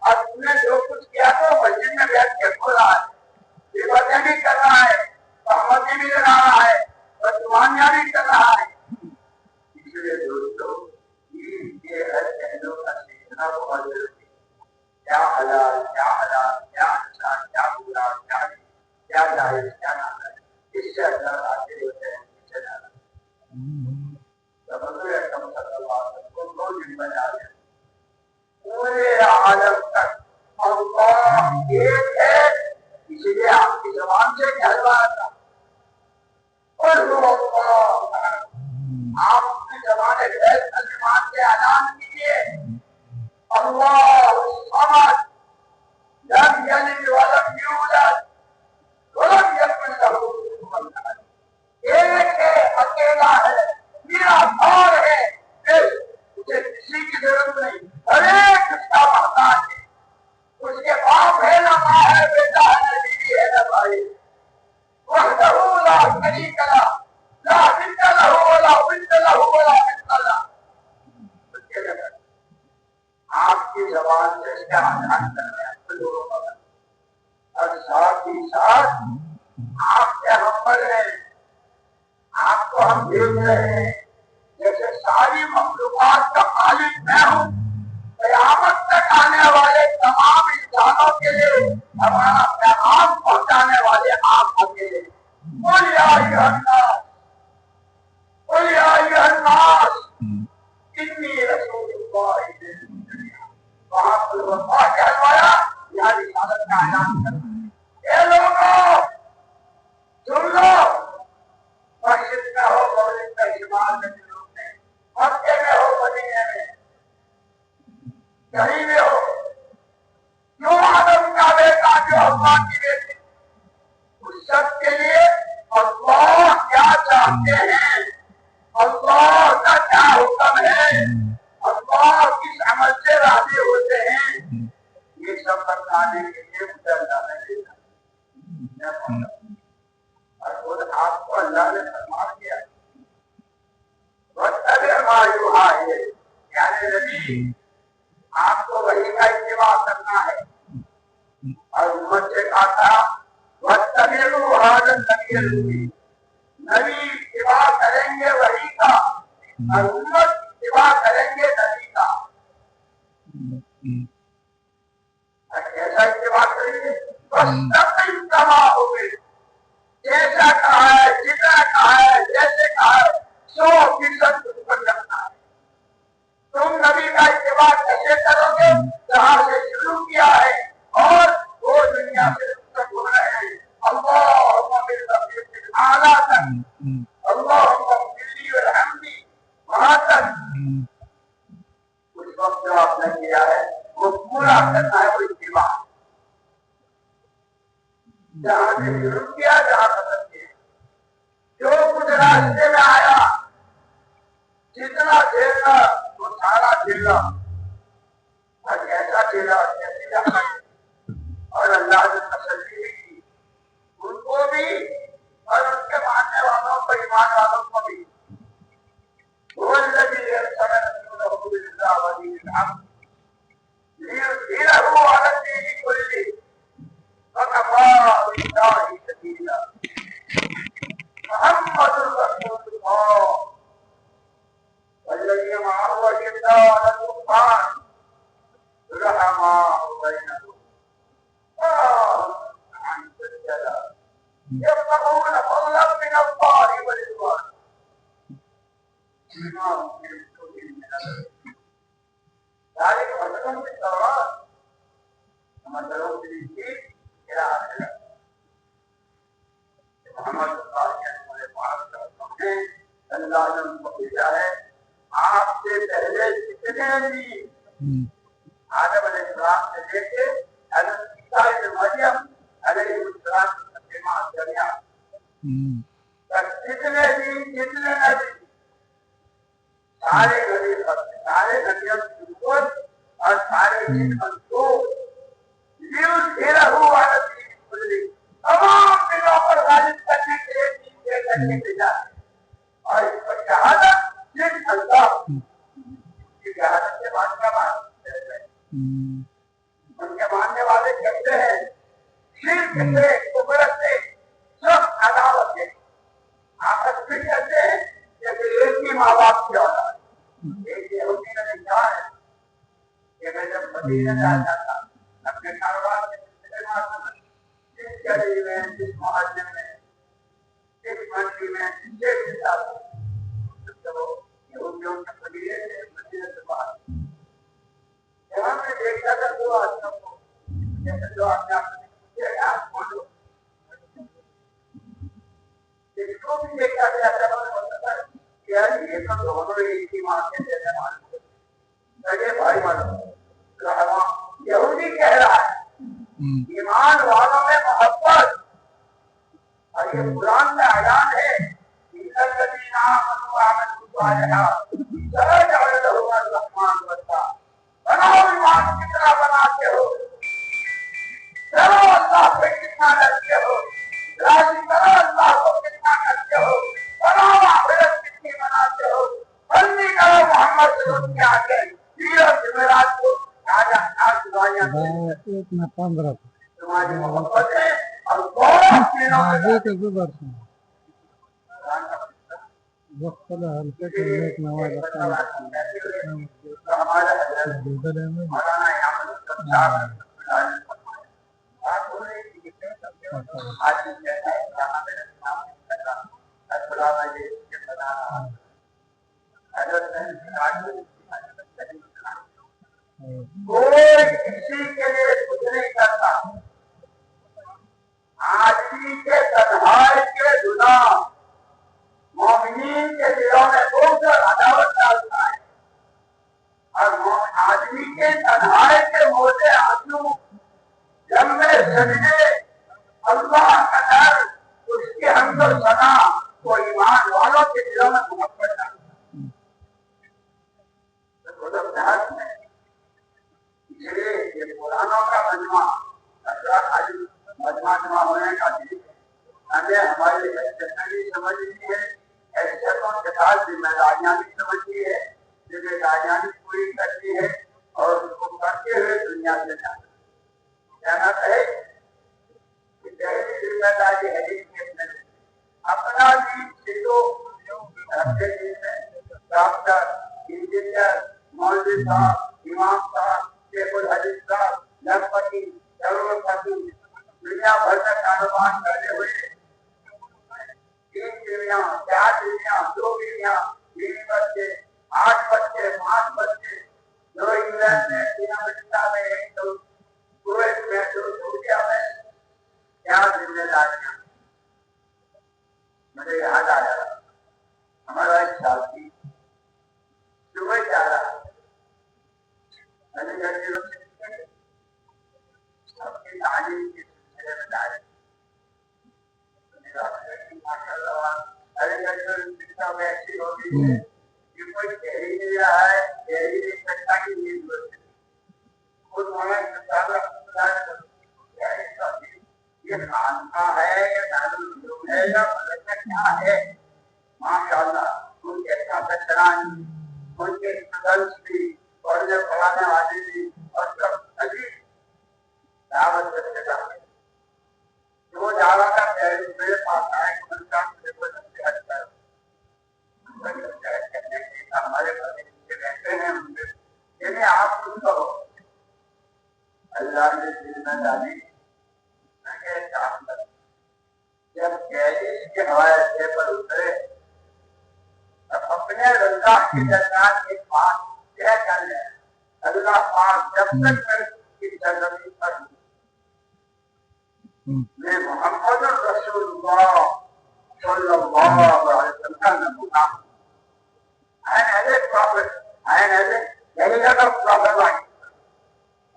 اور اس نے جو کچھ کیا تو مسجد میں بیٹھ کے کھو رہا ہے، عبادتیں بھی کر رہا ہے، رحمتیں بھی لگا رہا ہے، بدگمانیاں بھی کر رہا ہے. اس لیے دوستو یہ ہر پہلو کا سیکھنا بہت ضروری ہے. کیا حلال کیا حرام، کیا اچھا کیا برا، کیا جائز کیا ناجائز، اس سے اللہ راضی ہوتے ہیں. پورے عالم تک اللہ ایک ہے، اسی لیے آپ کی زبان سے کہلوایا تھا آپ کی زبان کلمات سے اعلان کیجیے اللہ الصمد لم یلد ولم یولد ولم یکن لہ کفوا احد. ایک ہے، اکیلا ہے، میرا بھار ہے، اسے کسی کی ضرورت نہیں، ہر ایک اس کا محتاج ہے. اس کے باپ ہے نہ ماں ہے، بیٹا ہے نہ بیوی ہے نہ بھائی. وحدہ لا شریک لہ لا ند لہ ولا ولد لہ ولا مثل لہ. آپ کی زبان سے اس کا اعلان کر رہے ہیں اور ساتھ ہی ساتھ آپ کے ہمبل ہیں، آپ کو ہم دیکھ رہے ہیں جیسے ساری مخلوقات کا خالق میں ہوں. قیامت تک آنے والے تمام انسانوں کے لیے ہمارا پیغام پہنچانے والے آپ اکیلے. قل یا ایھا الناس قل یا ایھا الناس انی رسول اللہ الیکم جمیعا. وہاں پر وفا کہلوایا، یہاں رسالت کا اعلان کرنا. اے لوگوں سن لو، مسجد میں ہو، مولد میں، شمال میں، جنوب میں، مکے میں ہو، مدینے میں، کہیں بھی ہو، جو آدم کا بیٹا، جو حوا کی بیٹی، اس سب کے لیے اللہ کیا چاہتے ہیں، اللہ کا کیا حکم ہے، اللہ کس عمل سے راضی ہوتے ہیں، یہ سب بتانے کے لیے مجھے اللہ نے دیکھا. اور خود آپ کو اللہ نے فرما دیا وَاتَّبِعْ مَا یُوحَىٰ إِلَیْکَ، یعنی نبی آپ کو وحی کا اتباع کرنا ہے. اور امت سے کہا تھا وَاتَّبِعُوا هَٰذَا النَّبِيَّ الْأُمِّيَّ، نبی اتباع کریں گے وحی کا اور امت اتباع کریں گے نبی کا. کیسا اتباع کریں گے؟ وَاسْتَقِمْ كَمَا أُمِرْتَ، جیسا کہا ہے، جتنا کہا ہے، جیسے کہا ہے 100% تم پر کرنا ہے. تم نبی کا اتباع کیسے کرو گے؟ جہاں سے شروع کیا ہے اور وہ دنیا سے تک ہو رہے ہیں. اللہم بالرفیق الاعلی تک، اللہم اغفرلی وارحمنی، وہاں تک اس وقت جو آپ نے کیا ہے وہ پورا کرنا ہے، وہ اتباع. جہاں سے شروع کیا جہاں ختم کیا، جو کچھ راستے میں آیا جتنا جھیلنا وہ سارا جھیلا، اور کیسا جھیلا اور کیسے جانا، اور اللہ نے تسلی بھی کی ان کو بھی اور ان کے ماننے والوں کو، ایمان والوں کو بھی۔ هو الذي ارسل رسوله بالهدى ودين الحق ليظهره على الدين كله وكفى بالله شهيدا۔ محمد رسول الله والذين معه أشداء على الكفار رحماء بينهم عن الجلال يبتغون فضلا من الله ورضوانه ذلك مثل في التوراة ومثل في الإنجيل إلى آخره۔ محمد اللہ نے ان کو بھیجا ہے آپ سے پہلے جتنے بھی آدم علیہ السلام سے لے کے حضرت عیسیٰ ابن مریم علیہ السلام کے درمیان جتنے نبی سارے نبیوں کی نبوت اور سارے منصوب لِيُظْهِرَهُ عَلَى الدِّينِ كُلِّهِ، تمام دلوں پر غالب کرنے کے لیے دین کے ذریعے بھیجا ہے۔ اور اس پر شہادت صرف اللہ کی شہادت کے بعد کیا بات ہے؟ ان کے ماننے والے کہتے ہیں شرک سے، کفر سے، سب عداوت ہے، آپس میں کہتے ہیں کہ ایک ہی ماں باپ کی اولاد۔ ایک یہودی نے کہا ہے کہ میں جب مدینے جاتا تھا اپنے کاروبار کے سلسلے میں جس گلی میں، جس محلے میں، جس منڈی میں جس حساب سے یہودیوں کے قبیلے سے مدینے سے باہر جہاں میں دیکھتا تھا دو آدمیوں کو، جیسے دو آدمی آپ بولو اس کو بھی دیکھا گیا جب ہوتا تھا کہ یار یہ تو دونوں ایک ہی ماں کے جیسے معلوم لگے بھائی معلوم۔ یہودی کہہ رہا ہے ایمان والوں میں محبت، اور یہ قرآن میں اعلان ہے ان الذین آمنوا وعملوا الصالحات سيجعل لهم الرحمن ودا۔ بناؤ ایمان کتنا بناتے ہو، کرو اللہ پہ کتنا ڈرتے ہو، راضی کرو اللہ کو کتنا کرتے ہو، بناؤ آخرت کتنی بناتے ہو، بندی کرو محمد صلی اللہ علیہ وسلم کے آگے یہ جمعرات کو ایک میں 15 تمہاری محبت ہے اور بہت کوئی کسی کے لیے کچھ نہیں کرتا، آدمی کے تنہائی کے گناہ مومنین کے دلوں میں بہت عداوت ڈالتا ہے، اور آدمی کے تنہائی کے موٹے آنسو لمبے سجدے اللہ کا ڈر اس کی حمد و ثنا کو ایمان والوں کے دلوں میں محبت ڈالتا ہے۔ اس لیے یہ قرآنوں کا مجمع خالی مجمع جمع ہونے کا نہیں ہے، ہمیں ہماری حیثیت بھی سمجھنی ہے، حیثیتوں کے ساتھ ذمہ داریاں بھی سمجھنی ہے، ذمہ داریاں بھی پوری کرنی ہے، اور اس کو کرتے ہوئے دنیا سے جانا کہنا ہے کہ پہلی ذمہ داری ہے اپنا بھی سیکھو، اپنے دین میں ڈاکٹر، انجینئر، مولوی صاحب، امام صاحب، شیخ الحدیث صاحب، لکھپتی، کروڑپتی، دنیا بھر کا کاروبار کرتے ہوئے 3 بیویاں، 4 بیویاں، 2 بیویاں، 20 بچے، 8 بچے، 5 بچے، 2 انگلینڈ میں، 3 امریکہ میں، 1 تو کویت میں، 2 سعودیہ میں، کیا ذمہ داریاں۔ مجھے یاد آیا ہمارا ایک ساتھی صبح جا رہا اپنی تعلیم کے سلسلے میں جا رہے سب ایسی ہو گئی ہے کہ کوئی کہہ ہی نہیں رہا ہے، کہہ ہی نہیں سکتا کہ یہ ضرورت ہے. خود یہ خانقاہ ہے یا دارالعلوم ہے یا مدرسہ کیا ہے؟ ماشاء اللہ ان کے کچران، ان کے اسٹوڈنٹس بھی اور جو پڑھانے والے بھی اور سب سبھی دعوت کرتے جاتے. جو جا رہا تھا میرے پاس آئے میرے کو نصیحت کر ہمارے رہتے ہیں ان سے یعنی آپ خود کرو. اللہ نے ذمہ داری کام کر جب کیریز کے ہوائی اڈے پر اترے تب اپنے اللہ کے درمیان ایک بات طے کر لیں. اللہ پاک جب تک میں کی سرزمین پر ہوں میں محمد رسول اللہ صلی اللہ علیہ وسلم کا نمونہ ہوں. I am a prophet. I am a delegate of prophet line.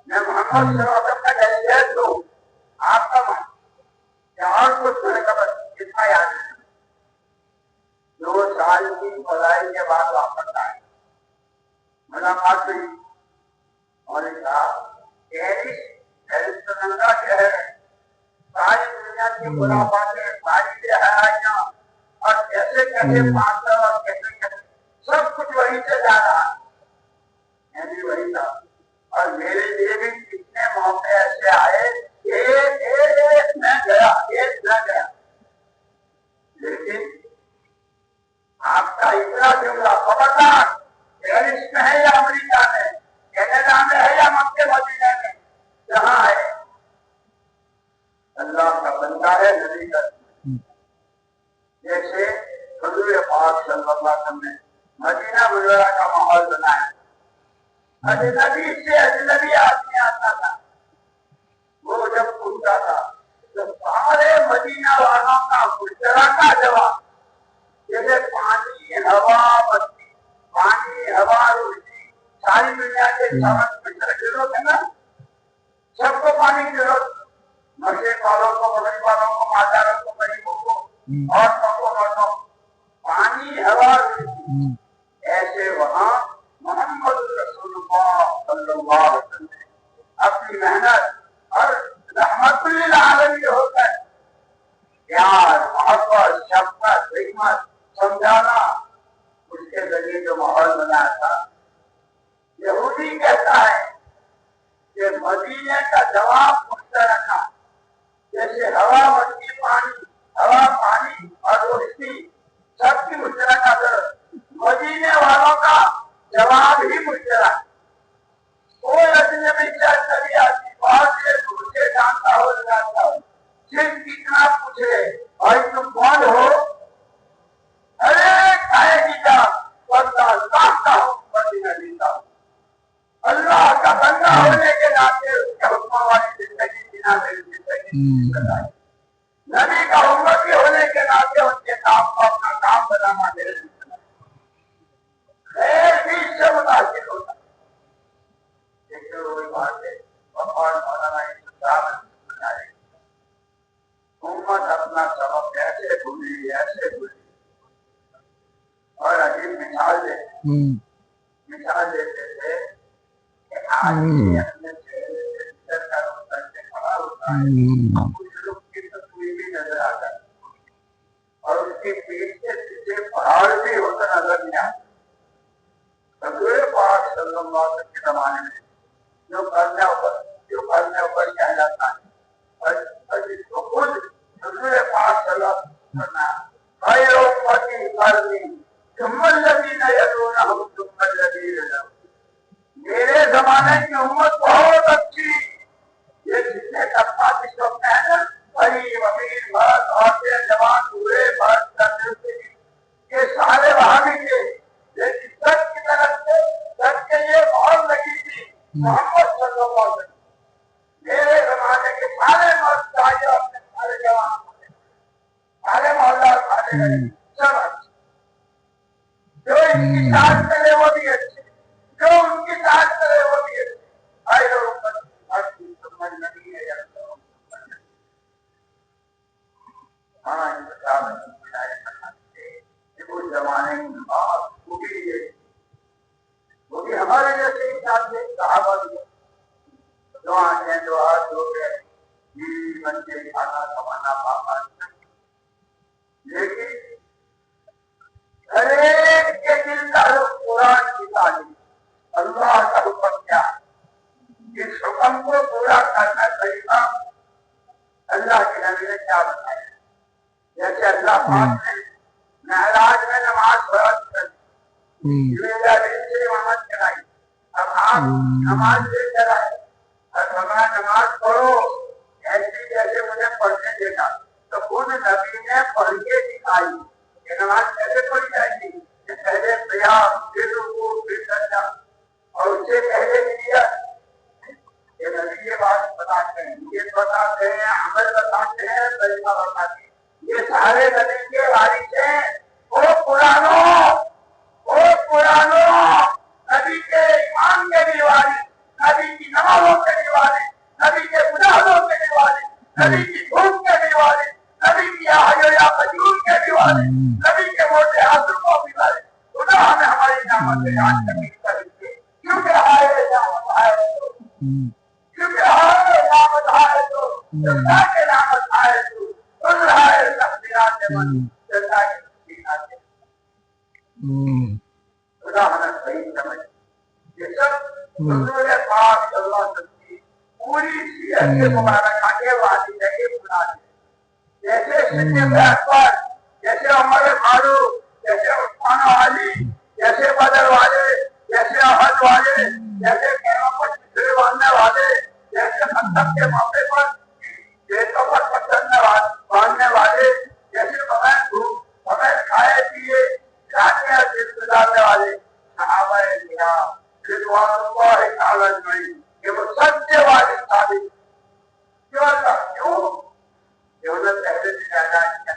میں محمد صلی اللہ علیہ وسلم کا ڈیلیگیٹ ہوں. آپ کا من اور کچھ میں نے کہا بس اتنا یاد ہے. 2 سال کی پڑھائی کے بعد واپس آئے ملاقات ہوئی اور کہا پیرس تو ننگا شہر ہے، ساری دنیا کی ملاقاتیں، ساری رہائیاں اور کیسے کیسے پاسر اور کیسے کیسے سب کچھ وہیں سے جا رہا ہے. میں بھی وہی تھا اور میرے لیے بھی کتنے موقع ایسے آئے ایک میں گیا، ایک نہ گیا. لیکن آپ کا اتنا جملہ خبردار پیرس میں ہے یا امریکہ میں، کینیڈا میں ہے یا مکہ مدینہ میں، جہاں ہے اللہ کا بندہ ہے، نبی کا. جیسے حضور پاک صلی اللہ علیہ وسلم نے مدینہ منورہ کا ماحول بنایا. اجنبی سے اجنبی آدمی آتا تھا، وہ جب پوچھتا تھا تو سارے مدینہ والوں کا مشترکہ جواب جیسے پانی ہوا بتی، پانی ہوا روشنی، ساری دنیا کے سمجھ مشترک ضرورت ہے نا، سب کو پانی کی ضرورت، مشرق والوں کو، مغرب والوں کو، مالداروں کو، غریبوں کو، عورتوں کو، مردوں کو، پانی ہوا روشنی. ایسے وہاں محمد رسول اللہ صلی اللہ علیہ وسلم اپنی محنت اور رحمت للعالمین ہو کر پیار، محبت، شفقت، حکمت، سمجھانا، اس کے ذریعے جو ماحول بنایا تھا. یہودی کہتا ہے کہ مدینے کا جواب مشترکہ جیسے ہوا مٹی پانی، ہوا پانی اور روشنی سب کی مشترکہ ضرورت، مدینے والوں کا جواب ہی مشترک. کوئی اجنبی سے اجنبی آدمی بہت سے دور سے جانتا ہو جانتا ہو صرف کتنا پوچھے بھائی تم کون ہو، ارے کہے گی کیا بندہ اللہ کا ہوں، مدینہ جیتا ہوں. اللہ کا بندہ ہونے کے ناطے اس کے حکم والی زندگی جینا میری زندگی بتائی. نبی کا امتی ہونے کے ناطے ان کے کام کو اپنا کام بنانا میرے لیے خیر بھی سے متاثر ہوتا. لیکن وہی بات ہے اور مولانا بتائے امت اپنا سبق ایسے بھولی ایسے بھولی. اور عجیب مثال دیتے تھے کہ آدمی اپنے چہرے سے کھڑا ہوتا ہے، کچھ لوگ کی تصویر بھی نظر آ جاتی اور اس کے پیٹ کے پیچھے پہاڑ بھی ہوتا نظر نہیں آتا. حضور پاک صلی اللہ علیہ وسلم کے زمانے میں جو کرنے اوپر کہلاتا ہے اور جس کو خود حضور پاک صلی اللہ علیہ وسلم خیر امتی قرنی ثم الذین یلونہم ثم الذین یلونہم، میرے زمانے کی امت بہت اچھی. یہ جتنے طبقات اس وقت ہیں نا، غریب امیر مرد عورتیں جوان بوڑھے مرد تندرستی، یہ سارے وہاں بھی تھے. لیکن سب کی طرف سے سب کے لیے بہت لگی تھی محمد صلی اللہ علیہ وسلم. میرے زمانے کے سارے مرد چاہیے اپنے سارے جوان سارے محلہ سارے سب اچھے، جو ان کی ساتھ کرے وہ بھی اچھے، جو ان کی ساتھ کرے وہ بھی اچھے. خیر امتی قرنی ثم الذین یلونہم. ہاں اس جو آج ہو گئے بچے کھانا کمانا پاپا، لیکن ہر ایک کے دل کا قرآن کی تعلیم، اللہ کا حکم کیا، اس حکم کو پورا کرنا طریقہ اللہ کے نبی نے کیا بتایا؟ جیسے اللہ پاک نے معراج میں نماز فرض کر امامت کرائی، اب آپ نماز لے کر آئے اور ہمارا نماز پڑھو ایسی جیسے مجھے پڑھنے دیکھا، تو خود نبی نے پڑھ کے دکھائی کہ نماز کیسے پڑھی جائے گی، کہ پہلے قیام پھر رکوع پھر سجدہ، اور اس سے پہلے کیا یہ نبی یہ بات بتاتے ہیں، یہ بتاتے ہیں، عمل بتاتے ہیں، طریقہ بتاتے ہیں، یہ سارے نبی کے وارث ہیں۔ وہ پرانوں نبی کے ایمان کے بھی وارث، نبی کی نمازوں کے بھی وارث، نبی کے مجاہدوں کے بھی وارث، نبی کی دھوپ کے بھی وارث، نبی کی یا قیوم کے بھی وارث، نبی کے موٹے ہاتھوں کو بھی وارث۔ خدا ہمیں ہماری نعمت یاد کرنے کی طریقے، کیونکہ ہائے نعمت آئے تو، کیونکہ ہائے نعمت آئے تو، اللہ کے نعمت آئے تو، اللہ کے تقدیرات کے من، اللہ کے تقدیرات کے خدا ہمیں صحیح سمجھ۔ یہ سب حضور پاک صلی اللہ علیہ وسلم کی پوری سیرت کے مبارکہ کے واضح ہے، یہ بنا دے۔ جیسے صدیق اکبر، جیسے عمر فاروق، جیسے عثمان و علی، جیسے بدر والے، جیسے احد والے، جیسے کیمہ پر پچھڑے باندھنے والے، جیسے خندق کے موقع پر بیٹوں پر پتھر باندھنے والے، جیسے بغیر دھوپ بغیر کھائے پیے جانے اور دل گزارنے والے صحابہ کرام رضوان اللہ تعالی اجمعین، کہ وہ سچے والد ثابت کیوں اللہ کیوں کہ انہوں نے پہلے سے اعلان کیا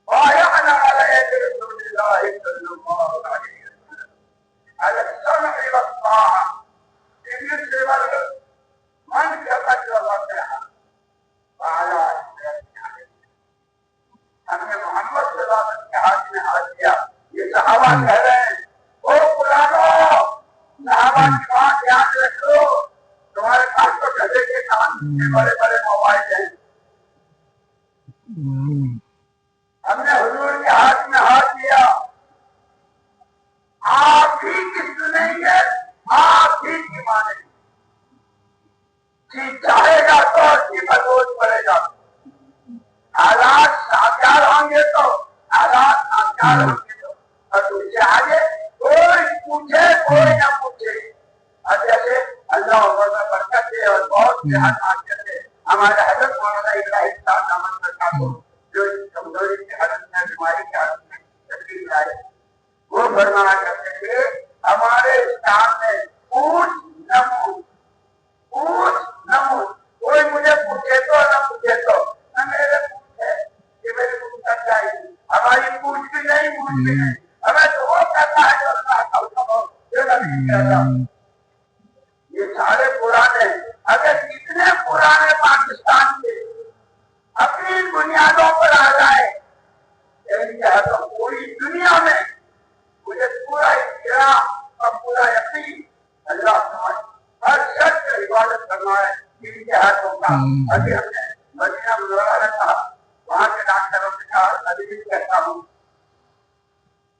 وَأَيَعْنَا عَلَيْهِ رَسُولِ اللَّهِ صَلَّى اللَّهُ عَلَيْهِ وَسَلَّمَ عَلَى السَّمْعِ وَالطَّاعَةِ إِذْ يُسْلِمَ مَنْ كَفَتْ وَوَقِعَ وَعَلَى آلِهِ۔ ہم نے محمد صلی اللہ علیہ وسلم کے ہاتھ میں ہاتھ دیا، یہ صحابہ کہہ رہے ہیں او قرآنوں، صحابہ کی بات یاد رکھو، تمہارے پاس تو گدھے کے کان کے بڑے بڑے موبائل ہیں، ہم نے حضور کے ہاتھ میں ہاتھ دیا، آپ ہی کی سنیں گے، آپ ہی کی مانیں گے، جی چاہے گا تو اسی پر بوجھ پڑے گا، حالات ساکار ہوں گے تو حالات ساکار ہوں گے تو، اور تم سے آگے کوئی پوچھے کوئی نہ پوچھے، اور جیسے اللہ عمر میں برکت دے اور بہت صحت حاصل دے، ہمارے حضرت مولانا ابراہیم صاحب دامن برکات کو جو کمزوری کی حالت میں بیماری کی حالت میں تکلیف آئے، وہ فرمایا کرتے تھے ہمارے اسلام میں پوچھ نہ پوچھ، پوچھ نہ پوچھ، کوئی مجھے پوچھے تو نہ پوچھے تو، نہ میرے پوچھ ہے کہ میرے پوچھ کر جائے گی، ہماری پوچھ بھی نہیں پوچھ بھی نہیں، ہمیں تو وہ کرنا ہے جو اللہ کا حکم ہو، جو نبی کہتا۔ یہ سارے پرانے، اگر اتنے پرانے پاکستان کے اپنی بنیادوں پر آ جائے، تو پوری دنیا میں مجھے پورا احترام اور پورا یقین اللہ سمجھ ہر شخص کی عبادت کرنا ہے ان کے ہاتھوں کا۔ ابھی ہم نے مدینہ منورہ میں کہا، وہاں کے ڈاکٹروں سے کہا، ابھی بھی کہتا ہوں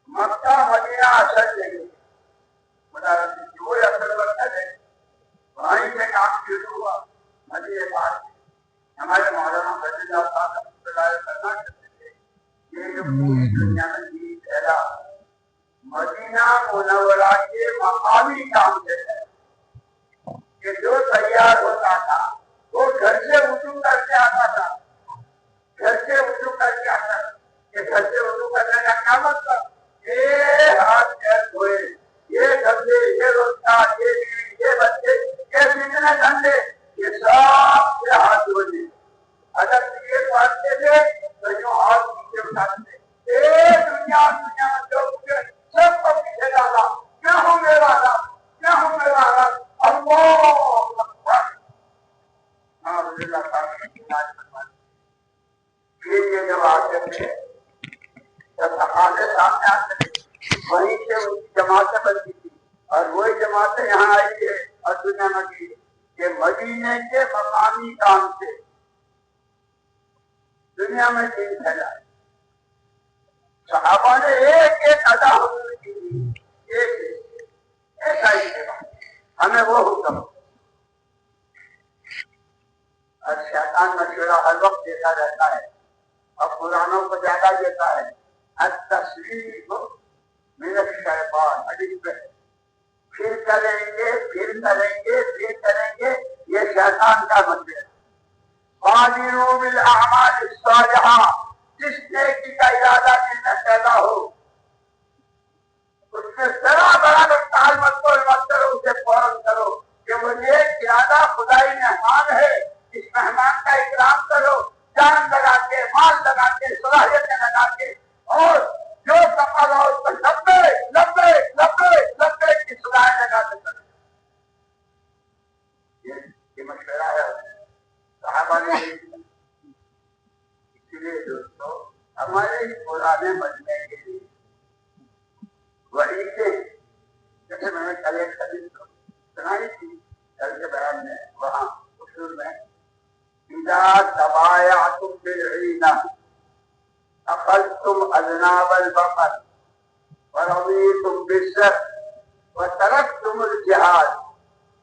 مکہ مدینہ اثر لے گی، جو اثر بنتا ہے وہیں سے کام شروع ہوا۔ مدینہ پاس ہمارے مولانا فضل اللہ صاحب کرنا کرتے تھے، یہ جو پوری دنیا میں دین پھیلا مدینہ منورہ کے مقامی کام سے ہے، کہ جو تیار ہوتا تھا وہ گھر سے وضو کر کے آتا تھا، گھر سے وضو کر کے آتا تھا، کہ گھر سے وضو کرنے کا کیا مطلب، یہ ہاتھ پیر دھوئے، یہ دھندے، یہ روزگار، یہ بیوی، یہ بچے، یہ کتنے دھندے، یہ سب سے ہاتھ دھوئے۔ اگر یہ پڑھتے تھے تو جو ہاتھ پیچھے اٹھاتے تھے، دنیا میں جو مجھے سب کو پیچھے ڈالا، کیا ہوں میرا رب، کیا ہوں میرا رب، اللہ اکبر۔ ہاں اللہ تعالیٰ یہ جب آتے تھے جب تقاضے سامنے آتے تھے، وہیں سے ان کی جماعتیں بنتی تھی، اور وہی جماعتیں یہاں آئی ہے اور دنیا میں کی۔ کہ مدینے کے مقامی کام سے دنیا میں دین پھیلا. صحابہ نے ایک ایک ادا حضور کی ایک ایسا ہی ہمیں وہ حکم. اور شیطان مشورہ ہر وقت دیتا رہتا ہے اور قرآنوں کو زیادہ دیتا ہے. التصویب من الشیطان. پھر کریں گے پھر کریں گے پھر کریں گے، یہ شیطان کا مشورہ. قادروا بالاعمال الصالحہ، جس نیکی کا ارادہ دل میں پیدا ہو اس سے ذرا بڑا تال مت کرو، اسے فوراً کرو کہ وہ یہ ارادہ خدائی مہمان ہے، اس مہمان کا اکرام کرو، جان لگا کے، مال لگا کے، صلاحیتیں لگا کے، اور جو سفل ہو اس پر لبے لبے لبے لبے کی صلاحیں لگا کے کرو. یہ مشورہ ہے صحابہ نے. اسی لیے دوستو ہمارے پرانے بننے کے لیے وہی سے جیسے میں نے کل ایک حدیث سنائی تھی کل کے بیان میں، وہاں اصول میں اذا تبایعتم بالعینہ اخذتم اذناب البقر ورضیتم بالزر وترکتم الجہاد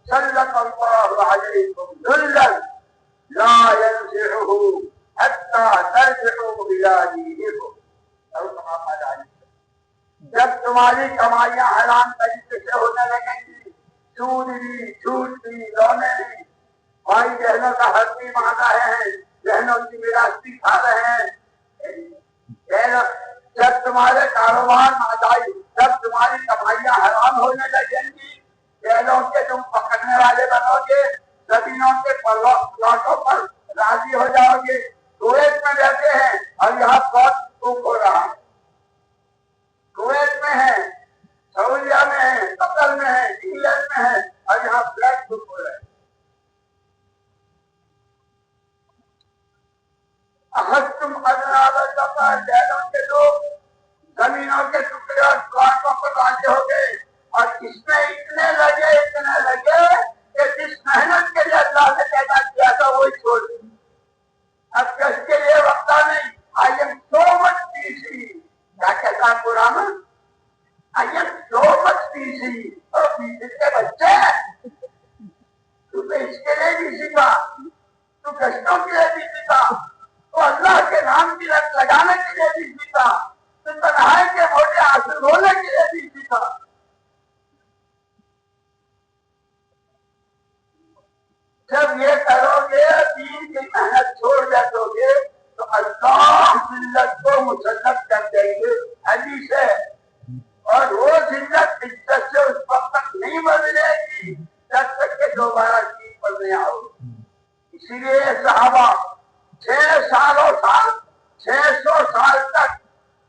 سلط اللہ علیکم ذلا لا ينزعه حتى ترجعوا الى دینکم. اور کما قال علیہ، جب تمہاری کمائیاں حرام طریقے سے ہونے لگیں گی، سود بھی، جھوٹ بھی، رونے بھی، بھائی بہنوں کا حق بھی مار رہے ہیں، بہنوں کی میراث بھی کھا رہے ہیں، جب تمہارے کاروبار ناجائز، جب تمہاری کمائیاں حرام ہونے لگیں گی، جیلوں کے تم پکڑنے والے بنو گے، زمینوں کے پلاٹوں پر راضی ہو جاؤ گے. کویت میں رہتے ہیں اور یہاں بہت دکھ ہو رہا ہے، کویت میں ہے، سعودیہ میں ہے، قطر میں ہے، انگلینڈ میں ہے، اور یہاں بلیک بک ہو رہے ہیں. تم اذناب البقر، جیلوں کے لوگ زمینوں کے ٹکڑے اور پلاٹوں پر راضی ہو گئے، اور اس میں اتنے لگے کہ جس محنت کے لیے اللہ نے پیدا کیا تھا وہی چھوڑ دی. اب کس کے لیے وقت نہیں. I am so much busy. کیا کہتا ہے قرآن؟ I am so much busy. اور busy کے بچے تو اس کے لیے busy تھا، تو کشتوں کے لیے busy تھا، تو اللہ کے نام کی لت لگانے کے لیے busy تھا، تو تنہائی کے موٹے آنسو رونے کے لیے busy تھا. جب یہ کرو گے، دین کی محنت چھوڑ دو گے تو اللہ ذلت کو مسلط کر دیں گے. حدیث ہے، اور وہ ذلت عزت سے اس وقت تک نہیں بدلے گی جب تک کہ دوبارہ دین پر نہیں آؤ. اسی لیے صحابہ 600 سال تک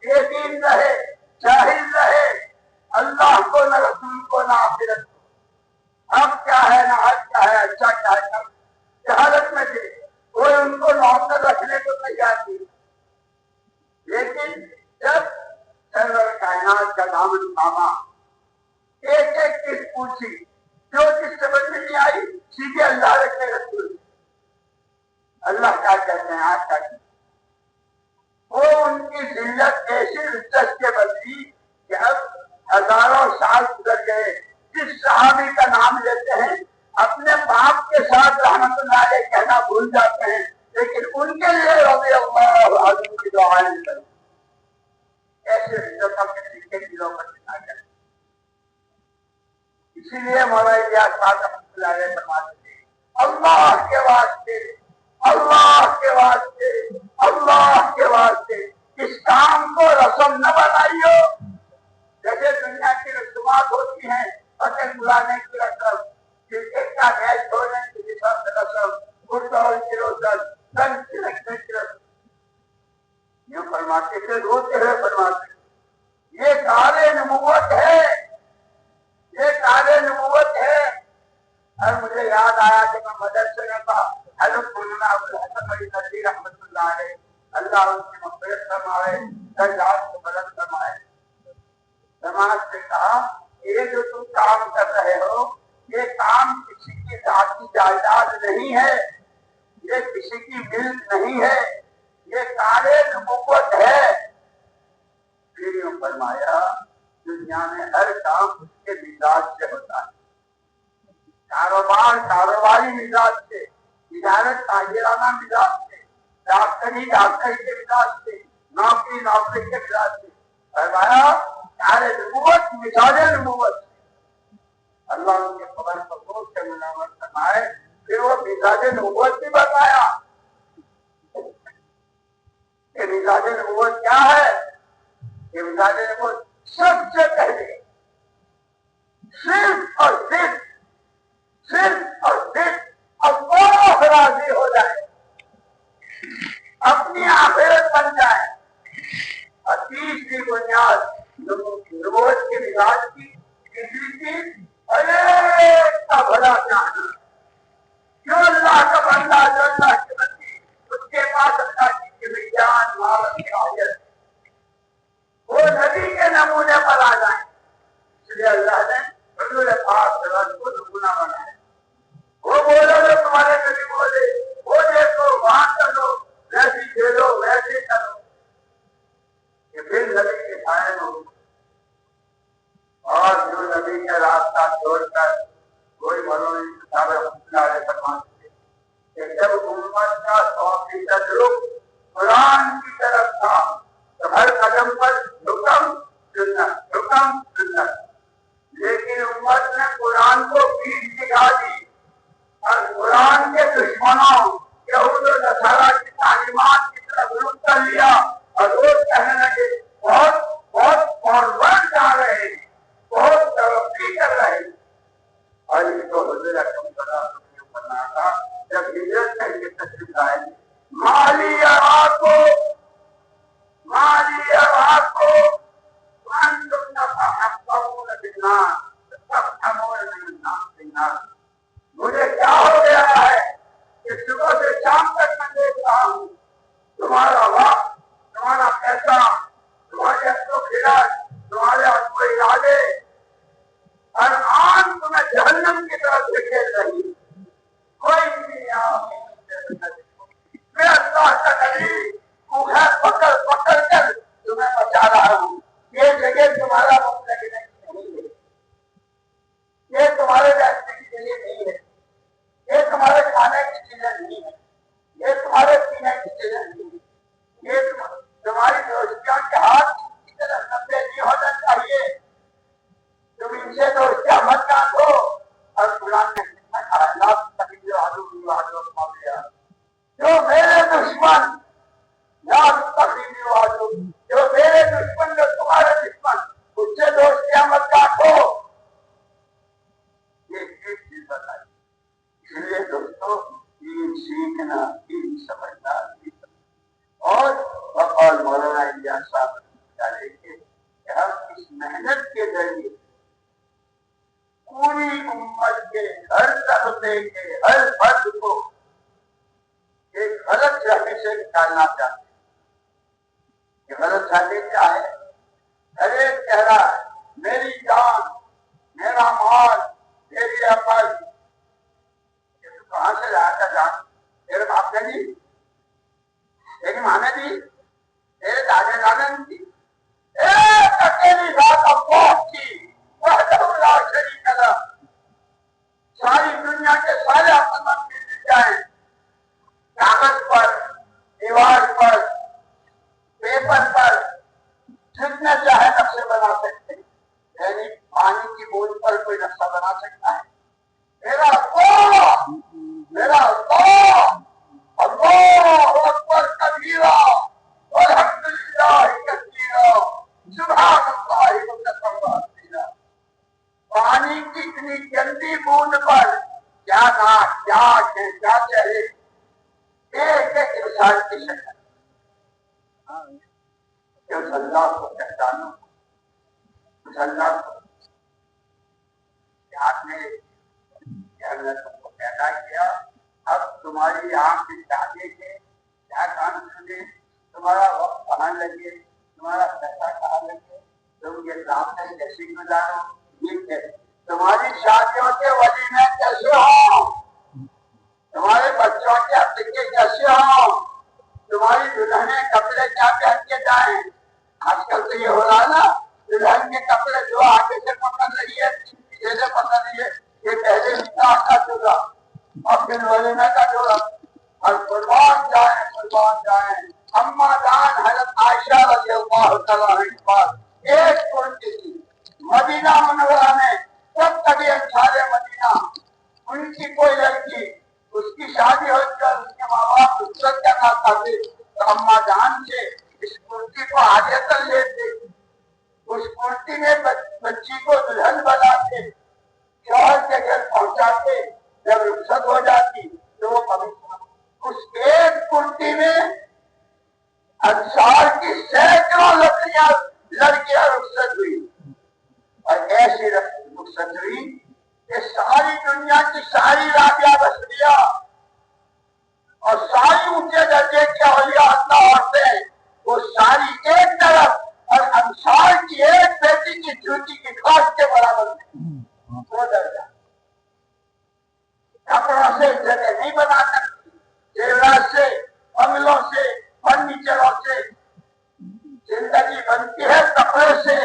یہ دین رہے، جاہل رہے، اللہ کو نہ رسول کو نہ آخرت. اب کیا ہے نہ حج کیا ہے، اچھا کیا ہے، جہالت میں تھے، کوئی ان کو نوکر رکھنے کو تیار نہیں. لیکن جب سرور کائنات کا دامن تھاما، ایک ایک چیز پوچھی، جو چیز سمجھ میں نہیں آئی سیدھے اللہ رکھنے رسول. اللہ کیا کہتے ہیں آج تک وہ ان کی ذلت ایسی عزت کے بدلی کہ اب ہزاروں سال گزر گئے. جس صحابی کا نام لیتے ہیں اپنے باپ کے ساتھ رحمت اللہ علیہ کہنا بھول جاتے ہیں، لیکن ان کے لیے رضی اللہ عنہ کی دعائیں کریں. ایسے عزتوں کے طریقے دلوں پر بنا کریں. اسی لیے مولانا الیاس صاحب رحمۃ اللہ علیہ فرماتے تھے، اللہ کے واسطے، اللہ کے واسطے، اللہ کے واسطے اس کام کو رسم نہ بنائیو. جیسے دنیا کی رسومات ہوتی ہیں، فصل بلانے کی رسم، کرکٹ کا میچ چھوڑنے کی رسم، فٹبال کی رسم، رن رکھنے کی رسم. یہ فرماتے تھے، روتے ہوئے فرماتے تھے، یہ کار نبوت ہے، یہ کار نبوت ہے. اور مجھے یاد آیا کہ میں مدرسے میں تھا، حضرت مولانا ابوالحسن علی ندوی رحمۃ اللہ علیہ، اللہ ان کی مغفرت فرمائے، درجات کو بلند فرمائے. جماعت سے کہا، یہ جو تم کام کر رہے ہو یہ کام کسی کی کی ذاتی جائیداد نہیں ہے، یہ کسی کی ملک نہیں ہے، یہ کار نبوت ہے۔ پھر یوں فرمایا دنیا میں ہر کام اس کے مزاج سے ہوتا ہے، کاروبار کاروباری مزاج سے، تجارت تاجرانہ مزاج سے، ڈاکٹری ڈاکٹری کے مزاج سے، نوکری نوکری کے مزاج سے۔ فرمایا کار نبوت مزاج نبوت سے۔ اللہ ان کے خبر کو سے منور فرمائے، پھر وہ مزاج نبوت بھی بتایا کہ مزاج نبوت کیا ہے۔ کہ مزاج نبوت سب سے پہلے صرف اور صرف اللہ راضی ہو جائے، اپنی آخرت بن جائے، اور تیسری بنیاد نبوت کے مزاج کی تیسری چیز کا بھلا چاہنا۔ جو اللہ کا بندہ، جو اللہ کی بندی، اس کے پاس اللہ کی وجدان مالت کی حاجت، وہ نبی کے نمونے پر آ جائیں۔ اس لیے اللہ نے حضور پاک کو نمونہ بنایا۔ وہ بولو جو تمہارے نبی بولے، وہ دیکھو وہاں کرو، ویسی کھیلو ویسے کرو، یہ پھر نبی کے قائم ہو۔ اور جو نبی کا راستہ چھوڑ کر کوئی مولوی صاحب رحمۃ اللہ علیہ فرماتے کہ جب امت کا 100% رخ قرآن کی طرف تھا تو ہر قدم پر حکم سنت، لیکن امت نے قرآن کو پیٹ دکھا دی اور قرآن کے دشمنوں یہود و نصارہ کی تعلیمات کی طرف رخ کر لیا، اور وہ کہنے لگے بہت فارورڈ جا رہے ہیں، بہت ترقی کر رہے ہیں۔ اور اس کو حضور اکرم صلی اللہ علیہ وسلم نے فرمایا تھا جب ہجرت کر کے تشریف لائے، مالی اراکو وانتم تتحققون بالناس تفهمون من الناس بالناس۔ مجھے کیا ہو گیا ہے کہ صبح سے شام تک میں دیکھ رہا ہوں تمہارا وقت، تمہارا پیسہ، تمہارے اصل و خرچ، تمہارے اصل و ارادے، ہر آن تمہیں جہنم کی طرف سے کھیل رہی۔ کوئی نہیں میں اللہ کا نبی پکڑ کر تمہیں بچا رہا ہوں۔ یہ جگہ تمہارا مطلب نہیں ہے، یہ تمہارے بیٹھنے کے لیے نہیں ہے، یہ تمہارے کھانے کی چیزیں نہیں ہے، یہ تمہارے پینے کی چیزیں نہیں ہے، یہ تمہاری دوستیوں کے ہاتھ کی طرف لمبے نہیں ہونا چاہیے، تم ان سے دوستیاں مت کاٹو۔ اور قرآن نے جو میرے دشمن جو میرے دشمن جو تمہارے دشمن، اس سے دوستیاں مت کاٹو۔ یہ ایک چیز بتائی۔ اس لیے دوستوں دین سیکھنا، دین سمجھنا، اور مولانا الیاس صاحب کہ ہم اس محنت کے ذریعے پوری امت کے ہر طبقے کے ہر فرد کو ایک غلط رہنے سے نکالنا چاہتے ہیں۔ یہ غلط رہنے کیا ہے؟ ہر ایک کہہ رہا ہے میری جان، میرا مال، میری عقل۔ یہ تو کہاں سے لایا تھا جان؟ تیرے باپ نے دی، تیری ماں نے دی، تیرے دادا دادا نے دی۔ ایک اکیلی ذات اللہ کی وحدہ لا شریک لہ، ساری دنیا کے سارے عقل مند مل جائیں، کاغذ پر، دیوار پر، پیپر پر جتنے چاہے نقشے بنا سکتے ہیں، یعنی پانی کی بوند پر کوئی نقشہ بنا سکتا ہے؟ میرا اللہ اکبر کبیرہ والحمد للہ کثیرہ سبحان اللہ بکرۃ واصیلا۔ پانی کی اتنی گندی بوند پر کیا ناک، کیا آنکھیں، کیا چہرے، ایک ایک انسان کی شکل۔ اس اللہ کو پہچانو، اس اللہ کو آپ نے تم کو پیدا کیا، اب تمہاری آنکھ چاہتے تھے کیا کام سنے، تمہارا وقت کہاں لگے، تمہارا پیسہ کہاں لگے، تم یہ سامنے کیسے گزارو، یہ تمہاری شادیوں کے ولیمے کیسے ہوں، تمہارے بچوں کے عقیقے کیسے ہوں، تمہاری دلہنیں کپڑے کیا پہن کے جائیں۔ آج کل تو یہ ہو رہا ہے نا، دلہن کے کپڑے جو آگے سے پکڑ رہی ہے پیچھے سے پکڑ رہی ہے، یہ پہلے نکاح کا جوڑا اور پھر ولیمے کا جوڑا۔ اور قربان جائیں اما جان حضرت عائشہ رضی اللہ تعالیٰ عنہ پاس ایک کرتی تھی مدینہ منورہ میں، جب کبھی انصار مدینہ ان کی کوئی لڑکی اس کی شادی ہوتی اور اس کے ماں باپ رخصت کرنا چاہتے تو اما جان سے اس کرتی کو حاجتاً لیتے، اس کرتی میں بچی کو دلہن بناتے، شوہر کے گھر پہنچاتے، جب رخصت ہو جاتی تو وہ کبھی اس ایک کرتی میں انصار کی سینکڑوں لڑکیاں رخصت ہوئی، اور ایسی رخصت ہوئی کہ ساری دنیا کی ساری رابعہ بصریہ اور ساری اونچے درجے کی اولیاء اللہ عورتیں وہ ساری ایک طرف، اور انصار کی ایک بیٹی کی جوتی کی خاص کے برابر میں وہ درجہ۔ کپڑوں سے جگہ نہیں بنا سکتی، زیورات سے، بنگلوں سے، فرنیچروں سے زندگی بنتی ہے، کپڑے سے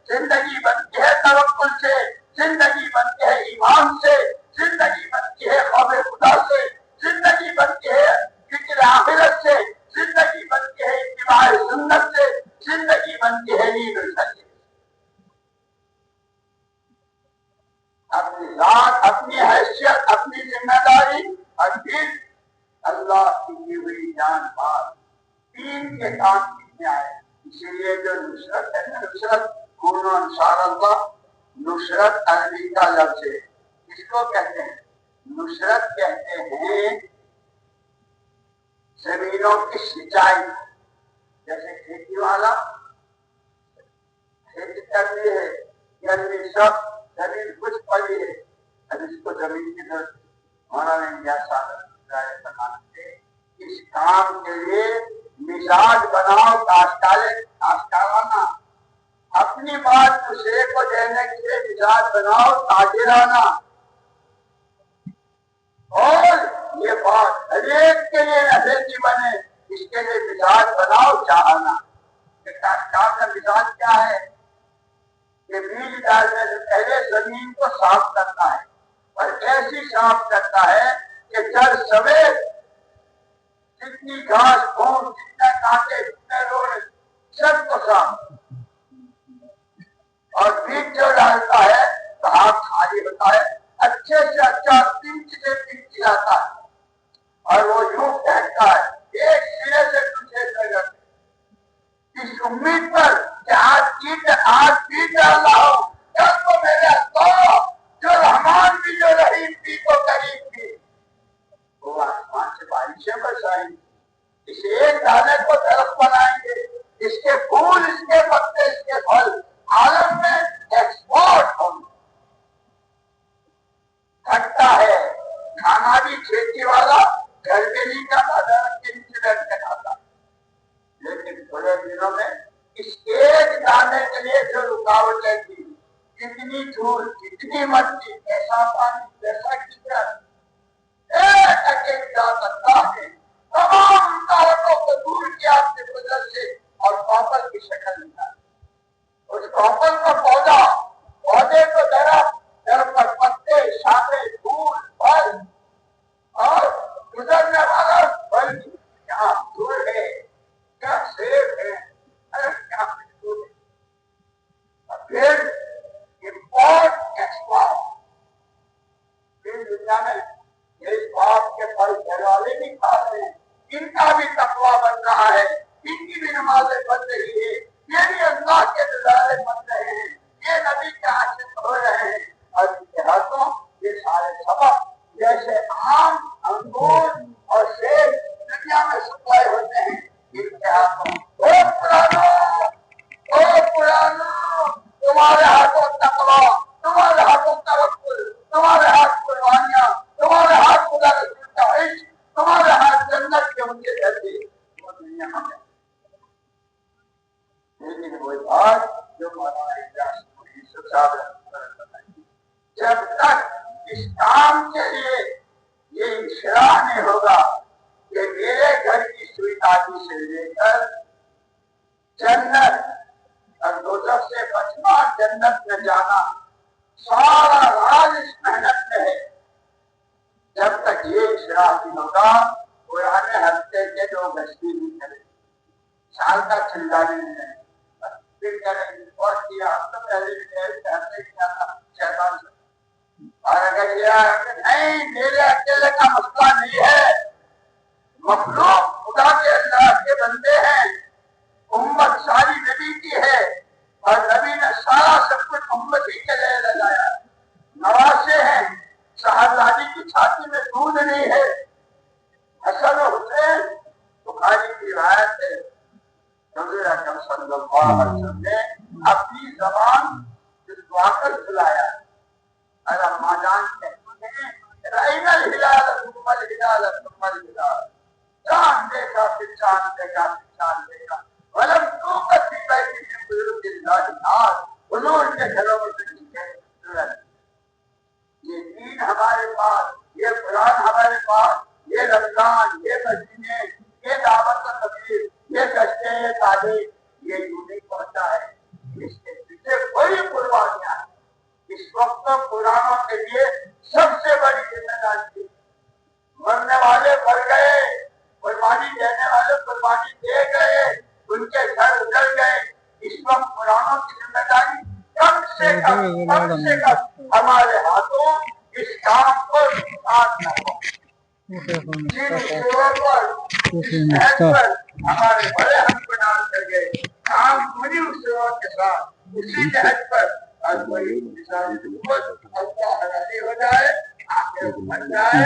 زندگی بنتی ہے، توکل سے زندگی بنتی ہے، ایمان سے زندگی بنتی ہے، خوف خدا سے زندگی بنتی ہے، فکر آخرت سے زندگی بنتی ہے، اتباع سنت سے زندگی بنتی ہے، نیند الفجر۔ اپنی ذات، اپنی حیثیت، اپنی ذمہ داری، اور پھر اللہ کی دی ہوئی جان مال دین کے کام کتنے آئے۔ اسی لیے جو نصرت ہے نا، نصرت کونوا انصار اللہ، نصرت عربی کا لفظ ہے، اس کو کہتے ہیں نصرت، کہتے ہیں زمینوں کی سچائی، جیسے کھیتی والا کھیتی کرتی ہے، گرمی سب زمین کچھ پڑی ہے، اب اس کو زمین کی طرف مولانا انڈیا بناتے اس کام کے لیے مزاج بناؤ، کاشتکارانہ، اپنی بات دوسرے کو دینے کے لیے مزاج بناؤ تاجرانہ، اور یہ بات ہر ایک کے لیے نفع کی بنے اس کے لیے مزاج بناؤ چاہنا۔ کاشتکار کا مزاج کیا ہے کہ بیج ڈالنے سے پہلے زمین کو صاف کرتا ہے، اور ایسی صاف کرتا ہے کہ جڑ سمیت جتنی گھاس پھوس، جتنے کانٹے، جتنے روڑ سب کو صاف، اور بیج جو ڈالتا ہے تو ہاتھ خالی ہوتا ہے، اچھے سے اچھا پنچ سے پنچ جاتا ہے، اور وہ یوں کہتا ہے ایک سرے سے دوسرے سرے اس امید پر کہ آج بیج ڈالنا ہو کل کو میرے اللہ جو رحمان بھی جو رحیم بھی تو کریم بھی وہ آسمان سے بارشیں برسائیں گے، اس ایک دانے کو درخت بنائیں گے، اس کے پھول، اس کے پتے، اس کے پھل عالم میں ایکسپورٹ ہوں گے۔ کھٹا ہے، کھانا بھی کھیتی والا گھر میں نہیں کھاتا، درخت کے نیچے بیٹھ کے کھاتا، لیکن تھوڑے دنوں میں اس ایک دانے کے لیے جو رکاوٹیں تھی، کتنی دھول، کتنی مٹی، کیسا پانی، کیسا کچرا، ایک اکیلی ذات اللہ نے تمام رکاوٹوں کو دور کیا اپنے قدرت سے، اور کاپل کی شکل نکالی۔ اس کاپل کا پودا، پودے کو درخت، درخت پر پتے، شاخیں، پھول، پھل، اور گزرنے والا پھل، کیا دھول ہے، کیا سیب ہے، کیا خوشبو ہے، اور پھر امپورٹ ایکسپورٹ، پھر دنیا میں اس باپ کے پھل گھر والے بھی کھا رہے ہیں، ان کا بھی تقویٰ بن رہا ہے، ان کی بھی نمازیں بن رہی ہے، یہ بھی اللہ کے نظارے بن رہے ہیں، یہ نبی کے عاشق ہو رہے ہیں، اور ان کے ہاتھوں یہ سارے سبق جیسے آم، انگور اور سیب دنیا میں سپلائی ہوتے ہیں، ان کے ہاتھوں پرانا تمہارے ہاتھوں تقویٰ، تمہارے ہاتھوں توکل، تمہارے ہاتھ قربانیاں، تمہارے ہاتھ خدا رسول کا عشق، تمہارے ہاتھ جنت کے ان کے درجے، وہ دنیا میں۔ لیکن وہی بات جو مولانا الیاس صاحب نے بتائی، اس کام کے لیے یہ اشراع نہیں ہوگا کہ میرے گھر کی سوئی تازی سے لے کر جنت اور دوزخ سے بچنا جنت میں جانا سارا راز اس محنت میں ہے. جب تک یہ اشراع نہیں ہوگا قرآن ہفتے کے 2 گشتی نہیں کرے سال کا چلدانی نہیں ہے پھر کریں اور کیا تو پہلے ہفتے کیا تھا شیطان سے. اور اگر یہ نہیں میرے اکیلے کا مسئلہ نہیں ہے مخلوق خدا کے اللہ کے بندے ہیں امت ساری نبی کی ہے اور نبی نے سارا سب کچھ امت ہی کے لیے لگایا. نواسے ہیں صاحبزادی کی چھاتی میں دودھ نہیں ہے. حسن و حسین بخاری کی روایت ہے حضور اکرم صلی اللہ علیہ وسلم نے اپنی زبان جس دعا کر کھلایا اور اما جان کہتے ہیں رائن الہلال ثم الہلال ثم الہلال چاند دیکھا پھر چاند دیکھا پھر چاند دیکھا ولم توقت فی بیت من بیوت اللہ النار حضور کے گھروں میں سے یہ دین ہمارے پاس یہ قرآن ہمارے پاس یہ رمضان یہ مدینے یہ دعوت تبلیغ یہ گشتے یہ تعلیم یہ یوں نہیں پہنچا ہے. اس کے پیچھے بڑی قربانیاں ہیں. اس وقت قرآنوں کے لیے سب سے بڑی ذمہ داری تھی. مرنے والے مر گئے قربانی دینے والے قربانی دے گئے ان کے گھر اجڑ گئے. اس وقت قرآنوں کی ذمہ داری کم سے کم ہمارے ہاتھوں اس کام کو ساتھ نہ ہو. جن پر ہمارے بڑے ہم کو ڈال کر گئے کام پوری اس کے ساتھ اسی جہد پر اللہ راضی ہو جائے آخر بن جائے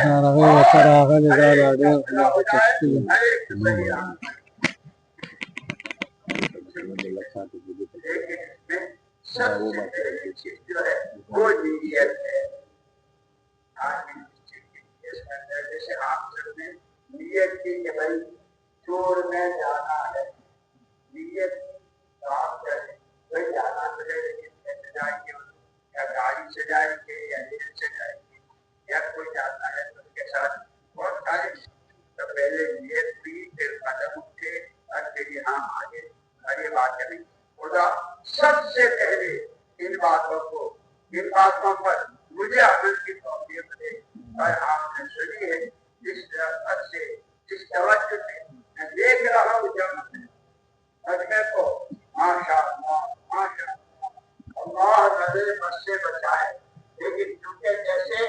سب سے پہلی چیز جو ہے وہ نیت ہے. جیسے آپ سب نے نیت کی کہ بھائی چور میں جانا ہے نیت آپ کریں بھائی جانا تو ہے لیکن کیسے جائیں گے یا گاڑی سے جائیں گے یا ریل سے جائیں گے یا کوئی جاتا ہے تو اس کے ساتھ بہت ساری تو پہلے نیت ہوئی پھر قدم اٹھے اور پھر یہاں آگے اور یہ بات کریں. خدا سب سے پہلے ان باتوں پر مجھے عمل کی توفیق دے. اور آپ نے سنی ہے جس رغبت سے جس توجہ سے میں دیکھ رہا ہوں جب اجمیر کو ماشاء اللہ اللہ نظر بد سے بچائے. لیکن کیونکہ جیسے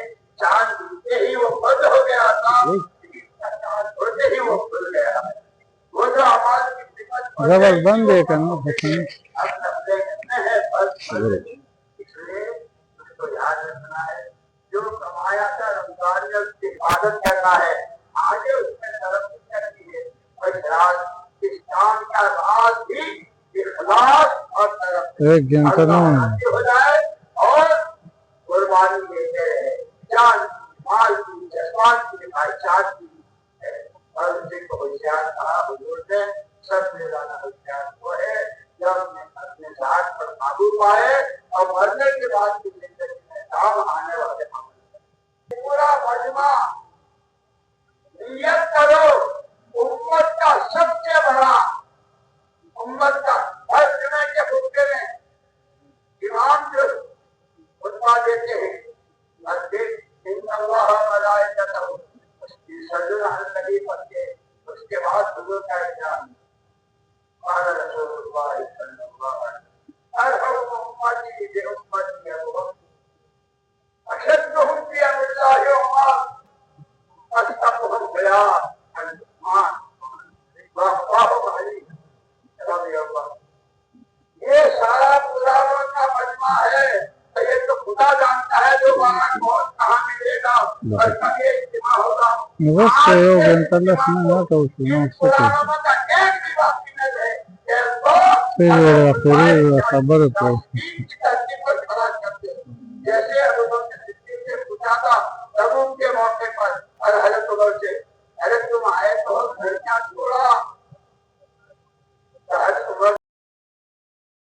چاند ڈھونڈتے ہی وہ بند ہو گیا تھا چاند ڈھونڈتے ہی وہ کھل گیا. وہ جو ہماری زبر بند ہے کہنا اب لفظ کتنے ہیں بس اس لیے اس کو یاد رکھنا ہے جو کمایا تھا رمضان میں اس کی عبادت کرنا ہے آگے اس میں ترقی کرنی ہے. اور اس کام کا راز بھی اخلاص اور ترقی ہو جائے اور قربانی دیتے رہے جان مال کی جذبات کی بھائی چار کی. اور اسی کو ہوشیار کہا حضور نے سب سے زیادہ ہوشیار وہ ہے جب اپنے ذات پر قابو پائے اور مرنے کے بعد کی زندگی میں کام آنے والے پورا مجمع نیت کرو امت کا سب سے بڑا امت کا ہر جمعے کے خطبے میں امام جو خطبہ دیتے ہیں اور پھر ان اللہ ملائکتہ یصلون علی النبی پڑھ کے اس کے بعد حضور کا اعلان قال رسول اللہ صلی اللہ علیہ وسلم ارحم امتی بامتی ابو اشدهم في امر الله يوما اصدقهم بيان الرحمن واخطاهم علي رضي الله. یہ سارا قرآن کا مجمع ہے. یہ تو خدا جانتا ہے جو وہاں بہت کہاں ملے گا اور کبھی اجتماع ہوگا. قرآن کا ایک بھی باقی نہ رہے جیسے ابو بکر صدیق سے پوچھا تھا تبوک کے موقع پر اور حضرت عمر سے حضرت تم آئے تو گھر کیا چھوڑا